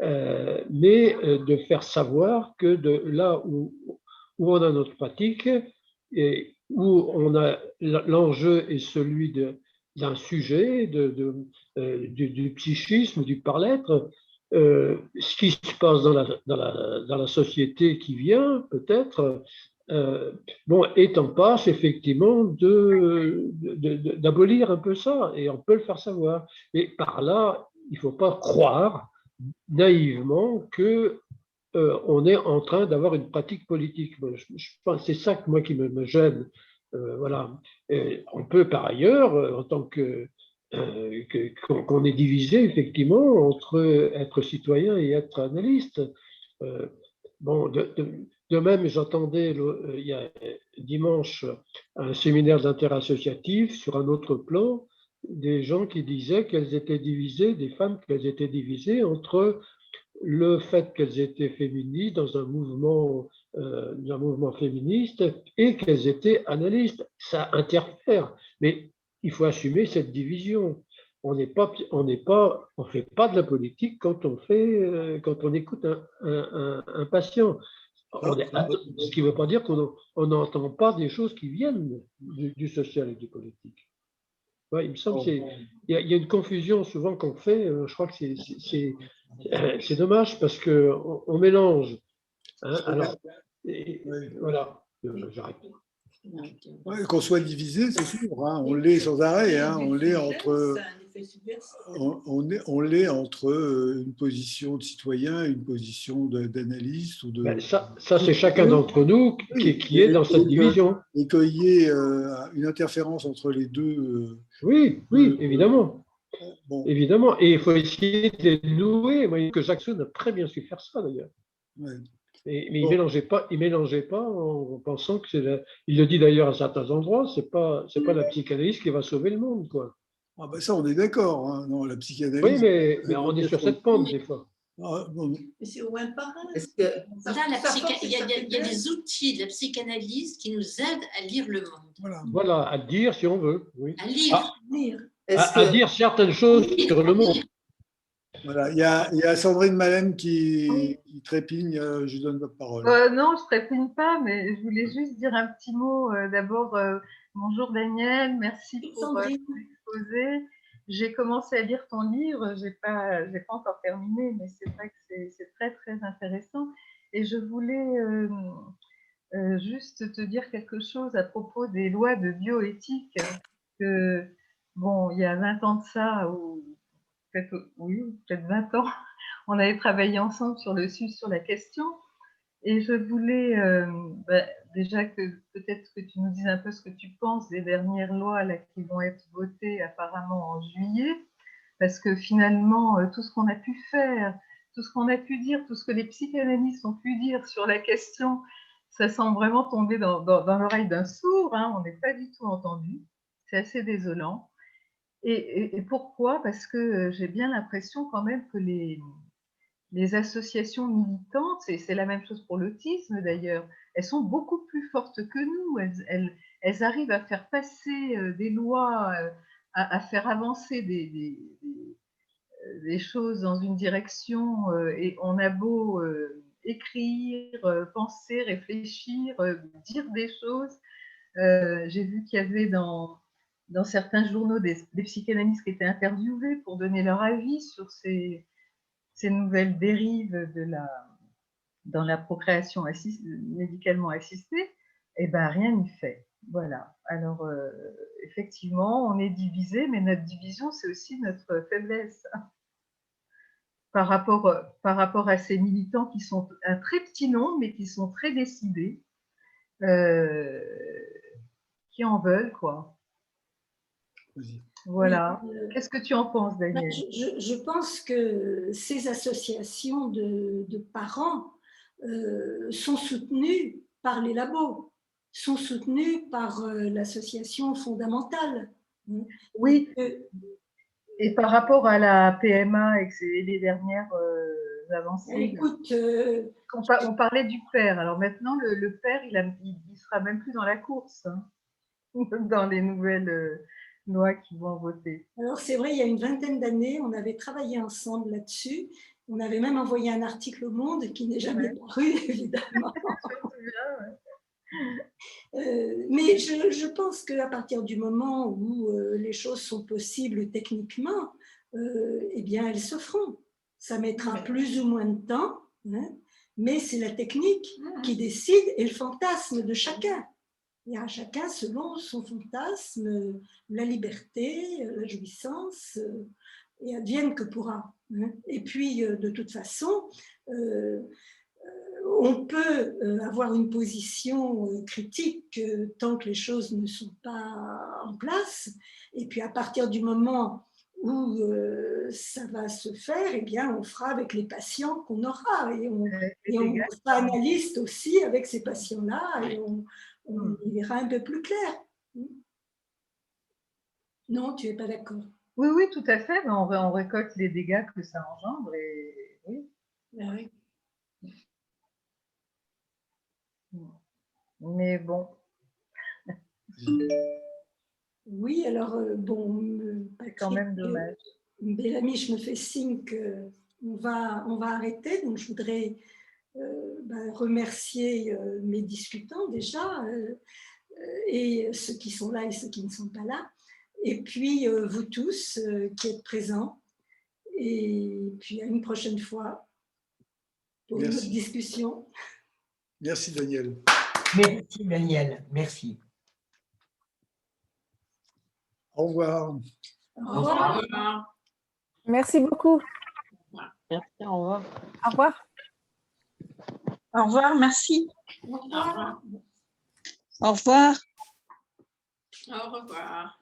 mais de faire savoir que de là où on a notre pratique et où l'enjeu est celui d'un sujet, du psychisme, du par-l'être, ce qui se passe dans la société qui vient, peut-être, bon, est en passe effectivement d'abolir un peu ça, et on peut le faire savoir. Et par là, il ne faut pas croire naïvement que on est en train d'avoir une pratique politique. Je pense c'est ça que moi qui me gêne. Voilà. Et on peut par ailleurs, en tant qu'on est divisé effectivement entre être citoyen et être analyste. Euh, bon, de même, j'entendais il y a dimanche un séminaire d'interassociatif sur un autre plan, des gens qui disaient qu'elles étaient divisées, des femmes qu'elles étaient divisées entre le fait qu'elles étaient féministes dans un mouvement féministe et qu'elles étaient analystes. Ça interfère, mais il faut assumer cette division. On fait pas de la politique quand quand on écoute un patient. Ce qui ne veut pas dire qu'on n'entend pas des choses qui viennent du social et du politique. Ouais, il me semble qu'il y a une confusion souvent qu'on fait. Je crois que c'est dommage parce qu'on mélange. Hein, alors, voilà, j'arrête. Ouais, qu'on soit divisé, c'est sûr. Hein, on l'est sans arrêt. Hein, on l'est entre. On l'est entre une position de citoyen et une position d'analyste ou de. Ben ça c'est chacun d'entre nous qui est dans cette division. Et qu'il y ait une interférence entre les deux. Oui, évidemment. Bon. Évidemment. Et il faut essayer de les nouer. Moi, que Jackson a très bien su faire ça, d'ailleurs. Ouais. Mais il ne mélangeait pas en pensant que il le dit d'ailleurs à certains endroits, c'est pas la psychanalyse qui va sauver le monde, quoi. Ah ben ça, on est d'accord. Hein. Non, la psychanalyse. Oui, mais on est sur cette pente, des fois. Ah, bon. Mais c'est au moins pareil. Il y a des outils de la psychanalyse qui nous aident à lire le monde. Voilà, à dire si on veut. Oui. À lire. À dire certaines choses sur le monde. Voilà, il y a Sandrine Malem qui trépigne, je lui donne la parole. Non, je ne trépigne pas, mais je voulais juste dire un petit mot. D'abord, bonjour Daniel, merci pour l'exposé. J'ai commencé à lire ton livre, je n'ai pas encore terminé, mais c'est vrai que c'est très, très intéressant. Et je voulais juste te dire quelque chose à propos des lois de bioéthique. Que, bon, il y a 20 ans de ça, ou peut-être 20 ans, on avait travaillé ensemble sur la question. Et je voulais déjà que peut-être que tu nous dises un peu ce que tu penses des dernières lois là, qui vont être votées apparemment en juillet, parce que finalement, tout ce qu'on a pu faire, tout ce qu'on a pu dire, tout ce que les psychanalystes ont pu dire sur la question, ça semble vraiment tomber dans l'oreille d'un sourd, hein, on n'est pas du tout entendu, c'est assez désolant. Et pourquoi? Parce que j'ai bien l'impression quand même que les associations militantes, et c'est la même chose pour l'autisme d'ailleurs, elles sont beaucoup plus fortes que nous. Elles arrivent à faire passer des lois, à faire avancer des choses dans une direction, et on a beau écrire, penser, réfléchir, dire des choses. J'ai vu qu'il y avait dans certains journaux des psychanalystes qui étaient interviewés pour donner leur avis sur ces nouvelles dérives dans la procréation médicalement assistée, et ben rien n'y fait. Voilà. Alors, effectivement, on est divisé, mais notre division, c'est aussi notre faiblesse. Par rapport à ces militants qui sont un très petit nombre, mais qui sont très décidés, qui en veulent, quoi. Voilà. Qu'est-ce que tu en penses, Daniel? Je pense que ces associations de parents sont soutenues par les labos, sont soutenues par l'association fondamentale. Oui. Et par rapport à la PMA et les dernières avancées, écoute, on parlait du père. Alors maintenant, le père, il sera même plus dans la course, hein, dans les nouvelles lois qui vont voter. Alors c'est vrai, il y a une vingtaine d'années, on avait travaillé ensemble là-dessus. On avait même envoyé un article au Monde qui n'est jamais paru, évidemment. Mais je pense qu'à partir du moment où les choses sont possibles techniquement, eh bien elles se feront. Ça mettra plus ou moins de temps, hein, mais c'est la technique qui décide et le fantasme de chacun. Il y a chacun selon son fantasme, la liberté, la jouissance, et advienne que pourra. Hein. Et puis, de toute façon, on peut avoir une position critique tant que les choses ne sont pas en place. Et puis, à partir du moment où ça va se faire, eh bien, on fera avec les patients qu'on aura. Et on sera analyste aussi avec ces patients-là et on y verra un peu plus clair. Non, tu n'es pas d'accord? Oui, oui, tout à fait. On récolte les dégâts que ça engendre. Et oui. Ah oui. Mais bon. Oui, alors, bon, C'est quand même dommage. Bellamy, me fait signe qu'on va arrêter. Donc, je voudrais remercier mes discutants déjà, et ceux qui sont là et ceux qui ne sont pas là. Et puis, vous tous qui êtes présents. Et puis, à une prochaine fois pour une autre discussion. Merci, Daniel. Merci, Daniel. Merci. Au revoir. Au revoir. Merci beaucoup. Merci, au revoir. Au revoir. Au revoir, merci. Au revoir. Au revoir. Au revoir.